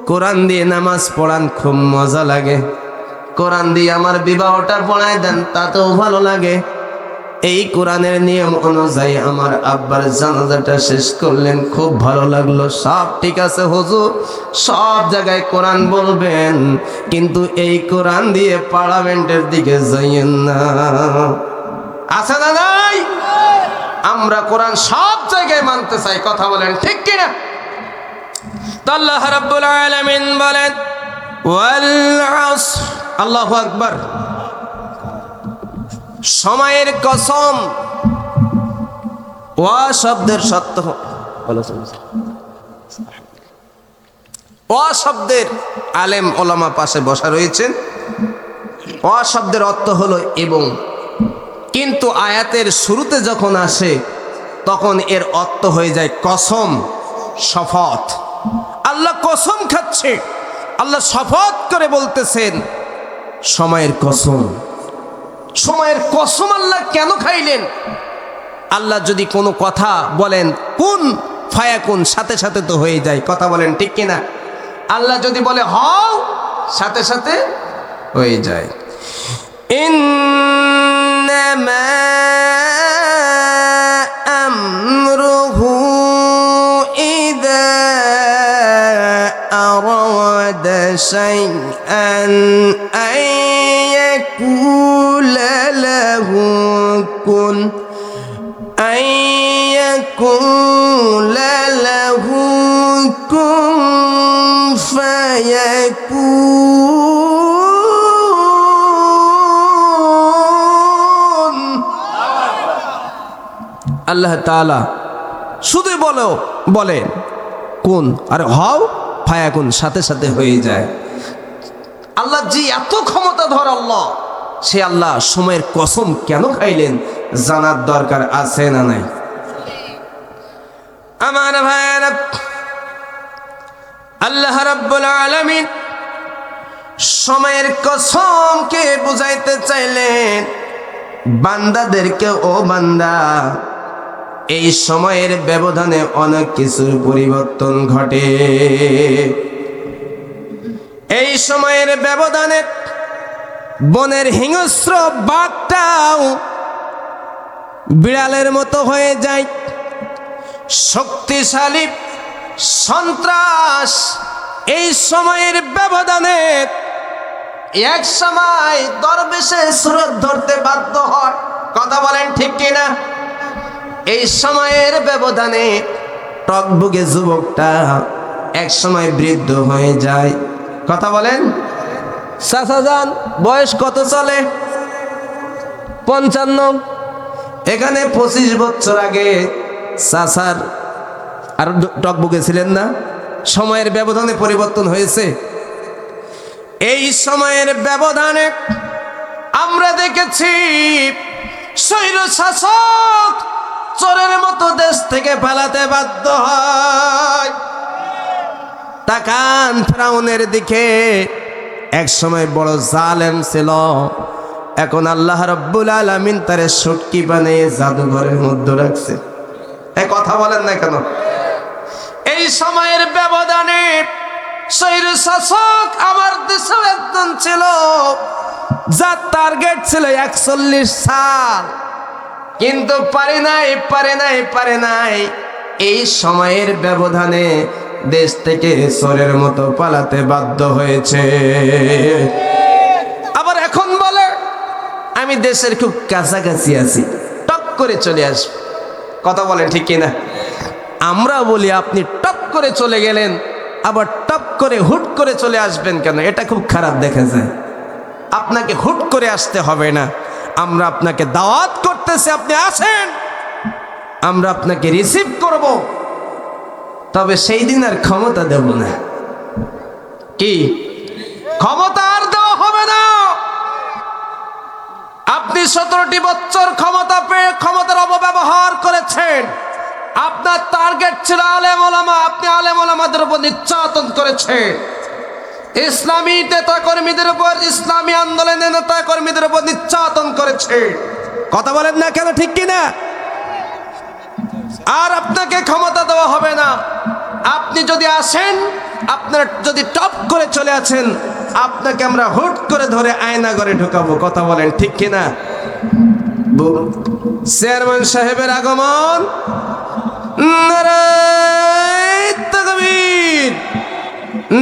কোরআন দিয়ে নামাজ পড়ান খুব মজা লাগে, কোরআন দিয়ে আমার বিবাহটা পড়ায় দেন তাতেও ভালো লাগে, এই কোরআনের নিয়ম অনুযায়ী আমার আব্বার জানাজাটা শেষ করলেন খুব ভালো লাগলো, সব ঠিক আছে হুজুর, সব জায়গায় কোরআন বলবেন, কিন্তু এই কোরআন দিয়ে পার্লামেন্টের দিকে যাইয়েন না। আছে না নাই? আমরা কোরআন সব জায়গায় মানতে চাই, কথা বলেন ঠিক কিনা? আল্লাহ রাব্বুল আলামিন বলেন ওয়াল আসর। আল্লাহু আকবার। সময়ের কসম। ওয়া শব্দের সত্য, ওয়া শব্দের আলেম ওলামা পাশে বসা রয়েছেন। ওয়া শব্দের অর্থ হলো এবং, কিন্তু আয়াতের শুরুতে যখন আসে তখন এর অর্থ হয়ে যায় কসম, শপথ। আল্লাহ কসম খাচ্ছে, আল্লাহ শপথ করে বলতেছেন সময়ের কসম। সময়ের কসম আল্লাহ কেন খাইলেন? আল্লাহ যদি কোনো কথা বলেন কুন ফায়াকুন, সাথে সাথে তো হয়ে যায়, কথা বলেন ঠিক কিনা? আল্লাহ যদি বলে হও, সাথে সাথে হয়ে যায়। ইন্নামা আমরুহু ইযা আরাদা শাইআন আইয়াকুলা লাহু কুন, আইয়াকুলা লাহু কুন ফায়াকুন। আল্লাহ তাআলা শুধু বলেন কোন, আর হও, ফায়াকুন, সাথে সাথে হয়ে যায়। আল্লাহ জি এত ক্ষমতাধর আল্লাহ, সে আল্লাহ সময়ের কসম কেন খাইলেন জানার দরকার আছে না নাই? আমার ভাইয়েরা, আল্লাহ রাব্বুল আলামিন সময়ের কসমকে বুঝাইতে চাইলেন বান্দাদেরকে, ও বান্দা এই সময়ের ব্যবধানে অনেক কিছুর পরিবর্তন ঘটে। এই সময়ের ব্যবধানে বনের হিংস্র বাঘটাও বিড়ালের মতো হয়ে যায়। শক্তিশালী সন্ত্রাস এই সময়ের ব্যবধানে এক সময় দরবেশে সুরত ধরতে বাধ্য হয়, কথা বলেন ঠিক কিনা? এই সময়ের ব্যবধানে টকবুকে যুবকটা এক সময় বৃদ্ধ হয়ে যায়, কথা বলেন। চাচা যান, বয়স কত চলে? 55। এখানে 25 বছর আগে চাচার আর টকবুকে ছিলেন না? সময়ের ব্যবধানে পরিবর্তন হয়েছে। এই সময়ের ব্যবধানে আমরা দেখেছি স্বৈর শাসক চোরের মতো দেশ থেকে পালাতে বাধ্য হয়। তাকান ফিরআউনের দিকে, এক সময় বড় জালেম ছিল, এখন আল্লাহ রাব্বুল আলামিন তারে শুটকি বানিয়ে জাদুঘরের মধ্যে রাখছে। এই কথা বলেন না কেন? এই সময়ের ব্যবধানে স্বৈর শাসক আমার দেশে একজন ছিল, যার টার্গেট ছিল 41 সাল, কিন্তু পারে নাই। এই সময়ের ব্যবধানে দেশ থেকে চোরের মতো পালাতে বাধ্য হয়েছে। আবার এখন বলে আমি দেশের খুব কাছাকাছি আছি, টপ করে চলে আসব। কথা বলেন ঠিক কিনা? আমরা বলি আপনি টপ করে চলে গেলেন, আবার টপ করে হুট করে চলে আসবেন কেন? এটা খুব খারাপ দেখা যায়। আপনাকে হুট করে আসতে হবে না, আমরা আপনাকে দাওয়াত করতেছি, আপনি আসেন, আমরা আপনাকে রিসিভ করব, তবে সেই দিন আর ক্ষমতা দেব না। কি ক্ষমতা আর দেওয়া হবে না? আপনি 17টি বছর ক্ষমতা পেয়ে ক্ষমতার অপব্যবহার করেছেন। আপনার টার্গেট ছিল আলেম ওলামা, আপনি আলেম ওলামাদের উপর নির্যাতন করেছেন। ইসলামী নেতা কর্মীদের উপর, ইসলামী আন্দোলনের নেতা কর্মীদের উপর নির্যাতন করেছে। কথা বলেন না কেন? ঠিক কিনা? আর আপনাকে ক্ষমতা দেওয়া হবে না। আপনি যদি আসেন, আপনার যদি টপ করে চলে আসেন, আপনাকে আমরা হুট করে ধরে আয়না ঘরে ঢুকাবো। কথা বলেন ঠিক কিনা? চেয়ারম্যান সাহেবের আগমন, নারায়ে তাকবীর,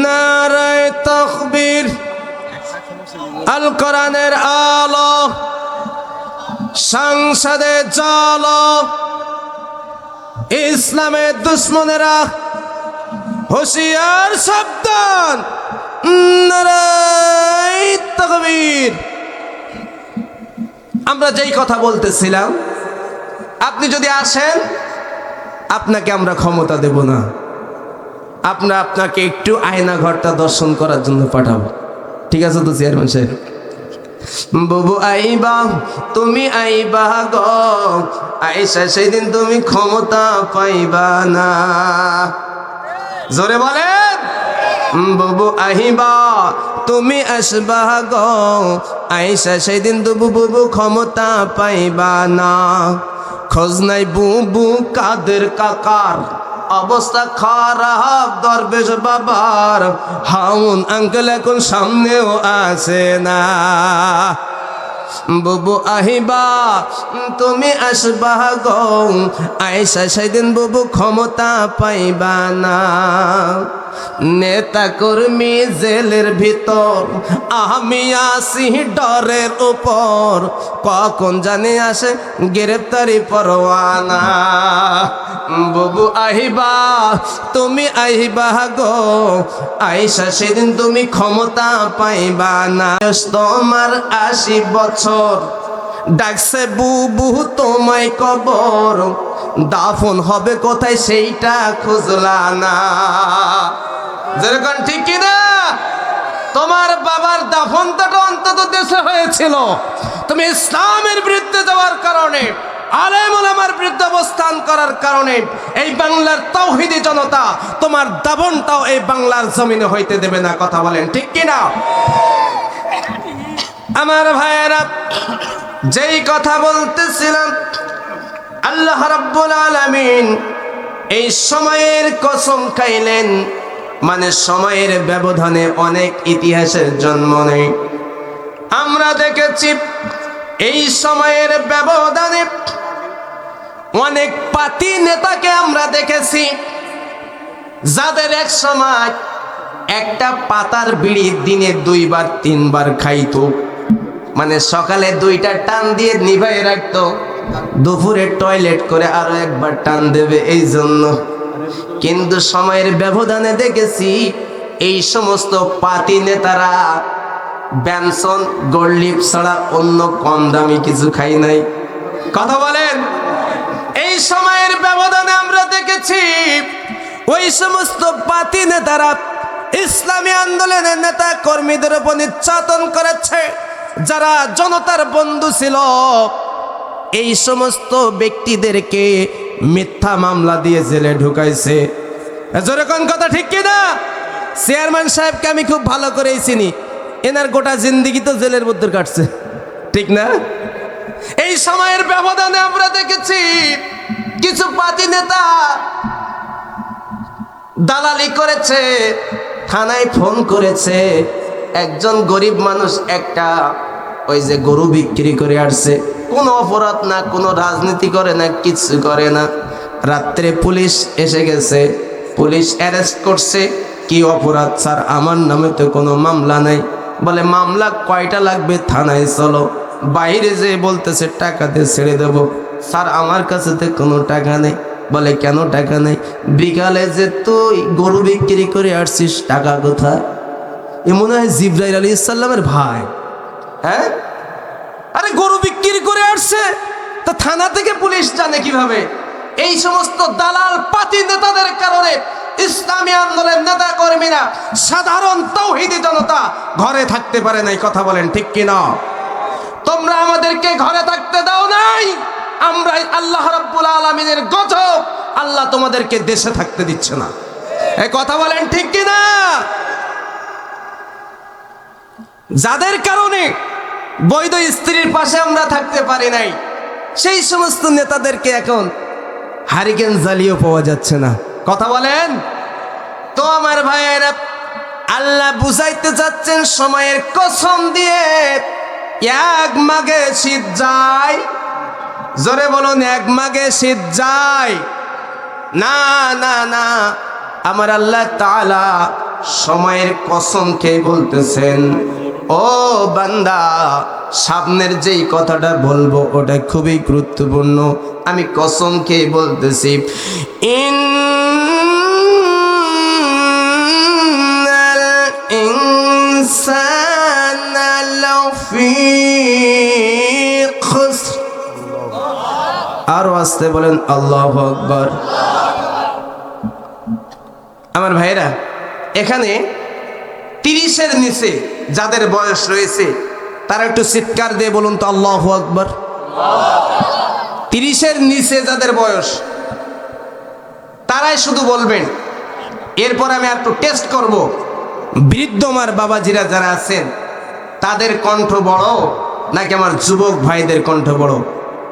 নারায়ে তাকবীর। আল কোরআনের আলো, সংসদে চলো, ইসলামের দুশ্মনেরা হুঁশিয়ার, সাবধান, নারায়ে তাকবীর। আমরা যেই কথা বলতেছিলাম, আপনি যদি আসেন, আপনাকে আমরা ক্ষমতা দেব না, আপনাকে একটু আয়না ঘরটা দর্শন করার জন্য পাঠাবো। ঠিক আছে তো চেয়ারম্যান সাহেব? বুবু আইবা, তুমি আইবা গো, আইসা সেদিন তুমি ক্ষমতা পাইবা না। জোরে বলেন, বুবু আহিবা, তুমি আসবা গো, আইসা সেদিন বুবু ক্ষমতা পাইবা না। খোঁজ নাই বুবু কাদের কাকার, অবস্থা খারাপ দরবেশ বাবার, হাউন আঙ্কেল এখন সামনেও আসে না। বুবু আহিবা, তুমি আসবা গো, আইসা সেদিন বুবু ক্ষমতা পাইবা না। নেতা কর্মী জেলের ভিতর, আমি আসি ডরের উপর, কখন জানি আসে গ্রেপ্তারি পরোয়ানা। বুবু আহিবা, তুমি আহিবা গো, আইসা সেদিন তুমি ক্ষমতা পাইবা না। তোমার 80 বছর, ডাকছে বুবু তোমায় কবর, দাফন হবে কোথায় সেইটা খুঁজলা না। যেরকম ঠিক কিনা? তোমার বাবার দাফনটা অন্তত দেশে হয়েছিল, তুমি ইসলামের বিরুদ্ধে যাওয়ার কারণে, আলেম ওলামার বিরুদ্ধে অবস্থান করার কারণে এই বাংলার তাওহীদি জনতা তোমার দাফনটাও এই বাংলার জমিনে হইতে দেবে না। কথা বলেন ঠিক কিনা? আমার ভাইয়েরা, যেই কথা বলতেছিলাম, আল্লাহ রাব্বুল আলামিন এই সময়ের কসম খাইলেন, মানে সময়ের ব্যবধানে অনেক ইতিহাসের জন্ম নেই। আমরা দেখেছি এই সময়ের ব্যবধানে অনেক পাতি নেতাকে আমরা দেখেছি, যাদের এক সময় একটা পাতার বিড়ি দিনে 2 বার 3 বার খাইতো। মানে সকালে 2টা টান দিয়ে নিভাই রাখতো, দুপুরে টয়লেট করে আরো একবার টান দেবে এই জন্য। কিন্তু সময়ের ব্যবধানে দেখেছি এই সমস্ত পাতি নেতারা ব্যঞ্জন গোল্ডলিপ ছাড়া অন্য কম দামি কিছু খাই নাই। কথা বলেন, এই সময়ের ব্যবধানে দেখেছি ওই সমস্ত পাতি নেতারা ইসলামী আন্দোলনের নেতা কর্মীদের উপর নির্যাতন করেছে, যারা জনতার বন্ধু ছিল এই সমস্ত ব্যক্তিদেরকে মিথ্যা মামলা দিয়ে জেলে ঢুকাইছে। যেরকম কথা ঠিক কিনা? চেয়ারম্যান সাহেবকে আমি খুব ভালো করেই চিনি, এনার গোটা জিন্দিগি তো জেলের মধ্যে কাটছে, ঠিক না? এই সময়ের ব্যবধানে আমরা দেখেছি কিছু পাতি নেতা দালালি করেছে, থানায় ফোন করেছে, একজন গরিব মানুষ একটা ওই যে গরু বিক্রি করে আসছে, কোনো অপরাধ না, কোনো রাজনীতি করে না, কিছু করে না। রাত্রে পুলিশ এসে গেছে, পুলিশ অ্যারেস্ট করছে। কি অপরাধ স্যার? আমার নামে তো কোনো মামলা নাই। বলে মামলা কয়টা লাগবে? থানায় চলো। বাইরে যে বলতেছে টাকা দিয়ে ছেড়ে দেবো। স্যার আমার কাছে তো কোনো টাকা নেই। বলে কেন টাকা নেই? বিকালে যে তুই গরু বিক্রি করে আসছিস, টাকা কোথায়? এ মনে হয় জিবরাইল আলাইহিস সালামের ভাই। হ্যাঁ, আরে গরু বিক্রি করে আসছে, তা থানা থেকে পুলিশ জানে কিভাবে? এই সমস্ত দালাল পাতি নেতাদের কারণে ইসলামী আন্দোলনের নেতা কর্মীরা, সাধারণ তাওহীদি জনতা ঘরে থাকতে পারে নাই। কথা বলেন ঠিক কিনা? তোমরা আমাদেরকে ঘরে থাকতে দাও নাই, আমরা আল্লাহ রাব্বুল আলামিনের গজব, আল্লাহ তোমাদেরকে দেশে থাকতে দিচ্ছে না। এই কথা বলেন ঠিক কিনা? যাদের কারণে বৈধ স্ত্রীর পাশে আমরা থাকতে পারি নাই, সেই সমস্ত নেতাদেরকে এখন হারিকেন জ্বালিয়েও পাওয়া যাচ্ছে না। কথা বলেন তো আমার ভাইয়েরা, আল্লাহ বুঝাইতে যাচ্ছেন সময়ের কসম দিয়ে, এক মাঘে শীত যায়। জোরে বলুন, এক মাঘে শীত যায় না। না না, আমার আল্লাহ তাআলা সময়ের কসম খেয়ে বলতেছেন, ও বান্দা, সামনের যেই কথাটা বলবো ওটা খুবই গুরুত্বপূর্ণ। আমি কসম খেয়ে বলতেছি, ইন্নাল ইনসানা লাফি খুসর। আরো আসতে বলেন আল্লাহু আকবার। আমার ভাইরা, এখানে 30-এর নিচে যাদের বয়স রয়েছে তারা একটু চিৎকার দিয়ে বলুন তো আল্লাহু আকবার। 30-এর নিচে যাদের বয়স তারাই শুধু বলবেন। এরপর আমি একটু টেস্ট করব বৃদ্ধ আমার বাবাজিরা যারা আছেন তাদের কণ্ঠ বড় নাকি আমার যুবক ভাইদের কণ্ঠ বড়।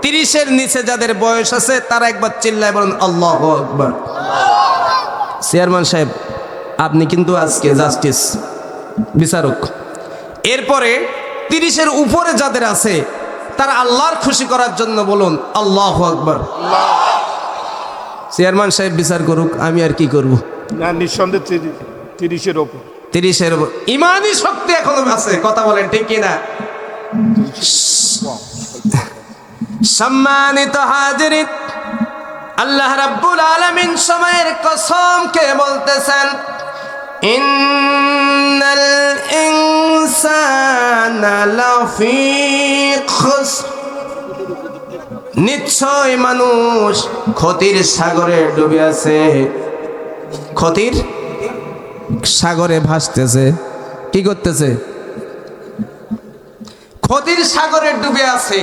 30-এর নিচে যাদের বয়স আছে তারা একবার চিল্লায় বলুন আল্লাহু আকবার। চেয়ারম্যান সাহেব, আপনি কিন্তু আজকে জাস্টিস বিচারক। এরপরে 30-এর উপরে যাদের আছে তারা আল্লাহর খুশি করার জন্য বলুন আল্লাহু আকবার। চেয়ারম্যান সাহেব বিচার করুক, আমি আর কি করব। না, নিঃসন্দেহে 30-এর উপর। 30-এর উপর ইমানি শক্তি এখনো আছে। কথা বলেন ঠিক কিনা? সম্মানিত হাজিরিন, আল্লাহ রাব্বুল আলামিন সময়ের কসম কে বলতেছেন, ইন্নাল ইনসানা লাফি খুসর। নিশ্চয় মানুষ ক্ষতির সাগরে ডুবে আছে, ক্ষতির সাগরে ভাসতেছে। কি করতেছে? ক্ষতির সাগরে ডুবে আছে।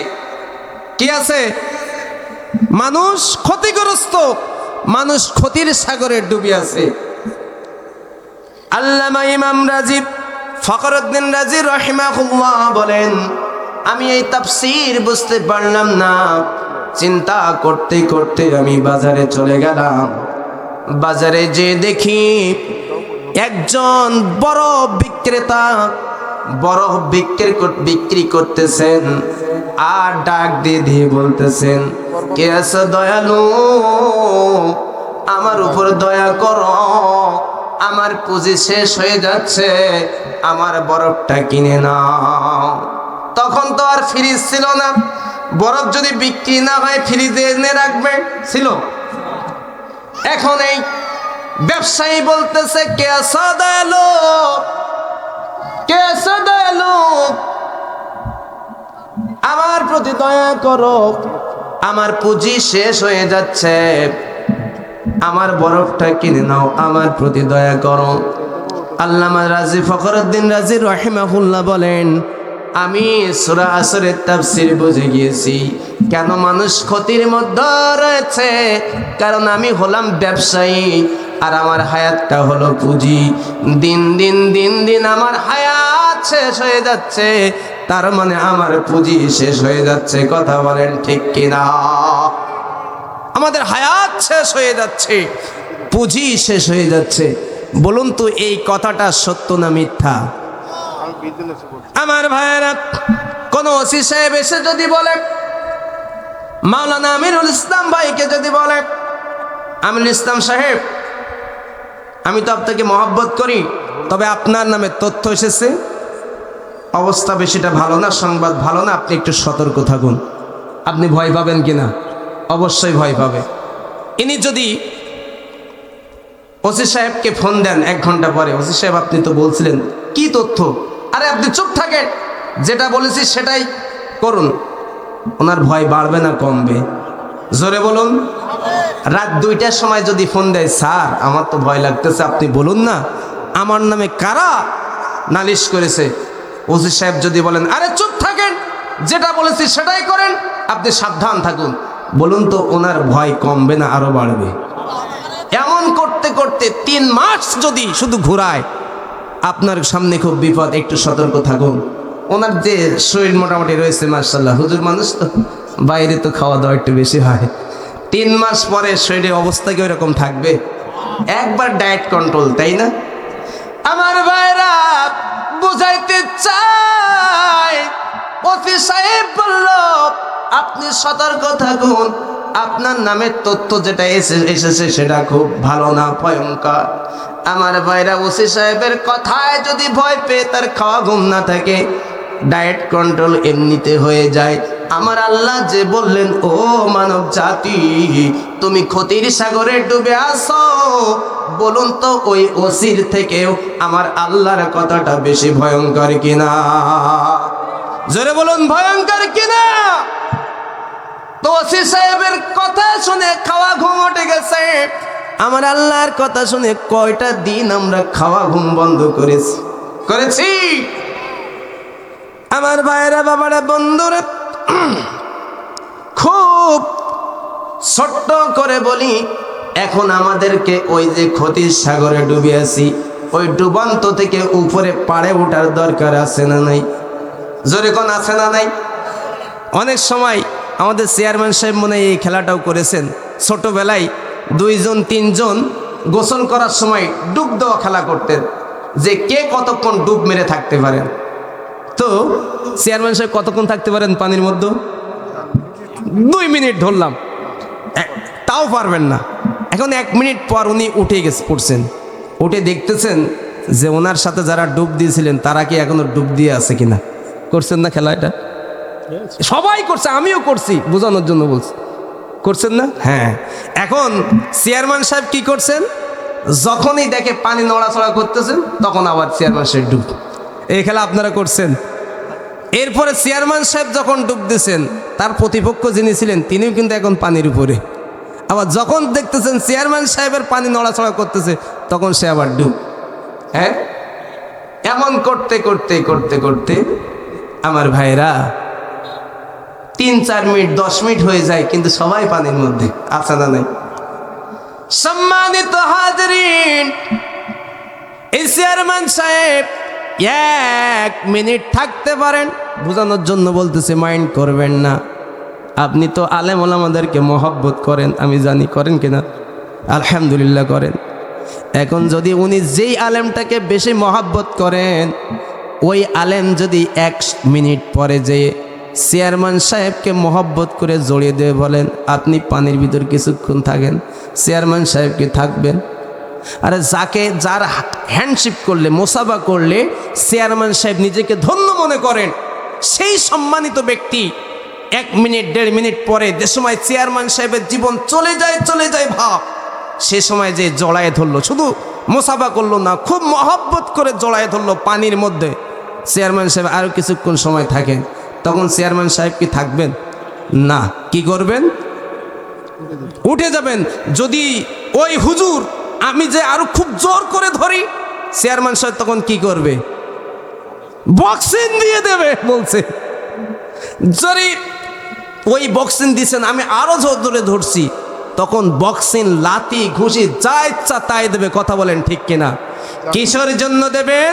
কি আছে? মানুষ ক্ষতিগ্রস্ত, মানুষ ক্ষতির সাগরে ডুবে আছে। আল্লামা ইমাম রাজি ফখরুদ্দিন রাজি রাহিমাহুল্লাহ বলেন, আমি এই তাফসীর বুঝতে পারলাম না, চিন্তা করতে করতে আমি বাজারে চলে গেলাম। বাজারে যে দেখি একজন বরফ বিক্রেতা বরফ বিক্রি করতেছেন, আর ডাক দিয়ে দিয়ে বলতেছেন, কে আছে দয়ালু, আমার উপর দয়া করো, আমার পুঁজি শেষ হয়ে যাচ্ছে, আমার বরফটা কিনে নাও। তখন তো আর ফ্রিজ ছিল না, বরফ যদি বিক্রি না হয় ফ্রিজে এনে রাখবে ছিল। এখন এই ব্যবসায়ী বলতেছে, কে আছে দয়ালু, কে আছে দয়ালু, আমার প্রতি দয়া করো, আমার পুঁজি শেষ হয়ে যাচ্ছে। আমার বরফটা কিনে নাও, আমার প্রতি দয়া করো। আল্লামা রাজি ফখরুদ্দিন রাজি রাহিমাহুল্লাহ বলেন, আমি সূরা আসরের তাফসীর বুঝে গিয়েছি কেন মানুষ ক্ষতির মধ্যে রয়েছে, কারণ আমি হলাম ব্যবসায়ী আর আমার হায়াতটা হলো পুঁজি। দিন দিন দিন দিন আমার হায়াত শেষ হয়ে যাচ্ছে, তার মানে আমার পুঁজি শেষ হয়ে যাচ্ছে। কথা বলেন ঠিক কিনা? আমাদের হায়াত শেষ হয়ে যাচ্ছে, পুঁজি শেষ হয়ে যাচ্ছে। বলুন তো এই কথাটা সত্য না মিথ্যা? আমার ভাইয়েরা, কোন ওসি সাহেব এসে যদি বলে, মাওলানা আমিরুল ইসলাম ভাইকে যদি বলে, আমিরুল ইসলাম সাহেব আমি তো আপনাকে মহব্বত করি, তবে আপনার নামে তথ্য এসেছে, অবস্থা বেশিটা ভালো না, সংবাদ ভালো না, আপনি একটু সতর্ক থাকুন। আপনি ভয় পাবেন কিনা? অবশ্যই ভয় পাবে। ইনি যদি ওসি সাহেবকে ফোন দেন 1 ঘন্টা পরে, ওসি সাহেব আপনি তো বলছিলেন কি তথ্য, আরে আপনি চুপ থাকেন, যেটা বলেছি সেটাই করুন, ওনার ভয় বাড়বে না কমবে? জোরে বলুন। রাত 2টার সময় যদি ফোন দেয়, স্যার আমার তো ভয় লাগতেছে, আপনি বলুন না আমার নামে কারা নালিশ করেছে, ওসি সাহেব যদি বলেন আরে চুপ থাকেন, যেটা বলেছি সেটাই করেন, আপনি সাবধান থাকুন, বলুন তো ওনার ভয় কমবে না আরো বাড়বে? এমন করতে করতে 3 মাস যদি শুধু ঘোরায়, আপনার সামনে খুব বিপদ, একটু সতর্ক থাকুন। ওনার যে শরীর মোটামুটি রয়েছে মাশাআল্লাহ, হুজুর মানুষ তো, বাইরে তো খাওয়া দাওয়া একটু বেশি হয়, 3 মাস পরে শরীরের অবস্থা কি ওইরকম থাকবে? একবার ডায়েট কন্ট্রোল, তাই না? আমার ভাইরা বুঝাইতে চাই, ওসি সাহেব বলল আপনি সতর্ক থাকুন, আপনার নামে তথ্য যেটা এসেছে সেটা খুব ভালো না, ভয়ঙ্কর। আমার ভাইরা ওসি সাহেবের কথায় যদি ভয় পেয়ে তার খাওয়া ঘুম না থাকে, ডায়েট কন্ট্রোল এমনিতে হয়ে যায়। আমার আল্লাহ যে বললেন, ও মানব জাতি তুমি ক্ষতির সাগরে ডুবে আসো, বলুন তো ওই ওসির থেকেও আমার আল্লাহর কথাটা বেশি ভয়ঙ্কর কিনা? জোরে বলুন, ভয়ঙ্কর কিনা? তো ওসি সাহেবের কথা শুনে খাওয়া ঘুম উঠে গেছে। আমার আল্লাহর কথা শুনে কয়টা দিন আমরা খাওয়া ঘুম বন্ধ করেছি? আমার ভাইরা, বাবারা, বন্ধুরা, খুব ছোট্ট করে বলি, এখন আমাদেরকে ওই যে ক্ষতির সাগরে ডুবে আছি, ওই ডুবন্ত থেকে উপরে পাড়ে ওঠার দরকার আছে না নাই? জোরে কোন আছে না নাই? অনেক সময় আমাদের চেয়ারম্যান সাহেব মনে হয় এই খেলাটাও করেছেন, ছোটবেলায় 2 জন 3 জন গোসল করার সময় ডুব দেওয়া খেলা করতেন, যে কে কতক্ষণ ডুব মেরে থাকতে পারেন। তো চেয়ারম্যান সাহেব কতক্ষণ থাকতে পারেন পানির মধ্যে? 2 মিনিট ধরলাম, তাও পারবেন না। এখন 1 মিনিট পর উনি উঠে পড়ছেন, উঠে দেখতেছেন যে ওনার সাথে যারা ডুব দিয়েছিলেন তারা কি এখনো ডুব দিয়ে আছে কিনা। করছেন না খেলা? এটা সবাই করছে, আমিও করছি, বোঝানোর জন্য বলছি, করছেন না? হ্যাঁ। এখন চেয়ারম্যান সাহেব কি করছেন, যখনই দেখে পানি নড়াচড়া করতেছেন তখন আবার চেয়ারম্যান সাহেব ডুব। এই খেলা আপনারা করছেন। এরপরে চেয়ারম্যান সাহেব যখন ডুব দিয়েছেন, তার প্রতিপক্ষ যিনি ছিলেন তিনিও কিন্তু এখন পানির উপরে। আবার যখন দেখতেছেন চেয়ারম্যান সাহেবের পানি নড়াচড়া করতেছে, তখন সে আবার ডুব। হ্যাঁ, এমন করতে করতে করতে করতে আমার ভাইরা 3-4 মিনিট 10 মিনিট হয়ে যায়, কিন্তু সবাই পানির মধ্যে, আছে না নাই? সম্মানিত হাজরিন, এই চেয়ারম্যান সাহেব 1 মিনিট থাকতে পারেন, বোঝানোর জন্য বলতেছে, মাইন্ড করবেন না। আপনি তো আলেম ওলামাদেরকে মহব্বত করেন, আমি জানি, করেন কিনা? আলহামদুলিল্লাহ করেন। এখন যদি উনি যেই আলেমটাকে বেশি মহব্বত করেন, ওই আলেম যদি 1 মিনিট পরে যে চেয়ারম্যান সাহেবকে মহব্বত করে জড়িয়ে দিয়ে বলেন আপনি পানির ভিতর কিছুক্ষণ থাকেন, চেয়ারম্যান সাহেব কি থাকবেন? আরে যার হ্যান্ডশিপ করলে, মোসাফা করলে চেয়ারম্যান সাহেব নিজেকে ধন্য মনে করেন, সেই সম্মানিত ব্যক্তি 1 মিনিট 1.5 মিনিট পরে যে সময় চেয়ারম্যান সাহেবের জীবন চলে যায় ভাব, সে সময় যে জড়ায় ধরলো, শুধু মোসাফা করলো না, খুব মহব্বত করে জড়ায় ধরলো পানির মধ্যে, চেয়ারম্যান সাহেব আরও কিছুক্ষণ সময় থাকেন, তখন চেয়ারম্যান সাহেব কি থাকবেন? না। কি করবেন? উঠে যাবেন। যদি ওই হুজুর আমি যে আরো খুব জোর করে ধরি, চেয়ারম্যান সাহেব তখন কি করবে? বক্সিং দিয়ে দেবে বলছে। যদি ওই বক্সিং দিছেন আমি আরো জোর ধরে ধরছি, তখন বক্সিং লাতি ঘুষি যা ইচ্ছা তাই দেবে। কথা বলেন ঠিক কিনা? কিসের জন্য দেবেন?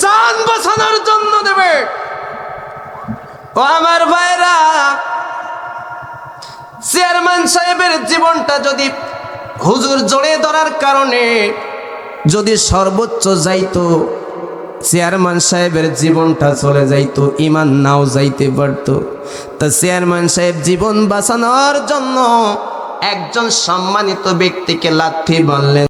জান বাঁচানোর জন্য দেবে। ও আমার ভাইরা, চেয়ারম্যান সাহেবের জীবনটা যদি হুজুর জড়িয়ে ধরার কারণে যদি সর্বোচ্চ যাইতো, চেয়ারম্যান সাহেবের জীবনটা চলে যাইতো, ইমান নাও যাইতে পারতো। তা চেয়ারম্যান সাহেব জীবন বাঁচানোর জন্য একজন সম্মানিত ব্যক্তিকে লাথি মারলেন।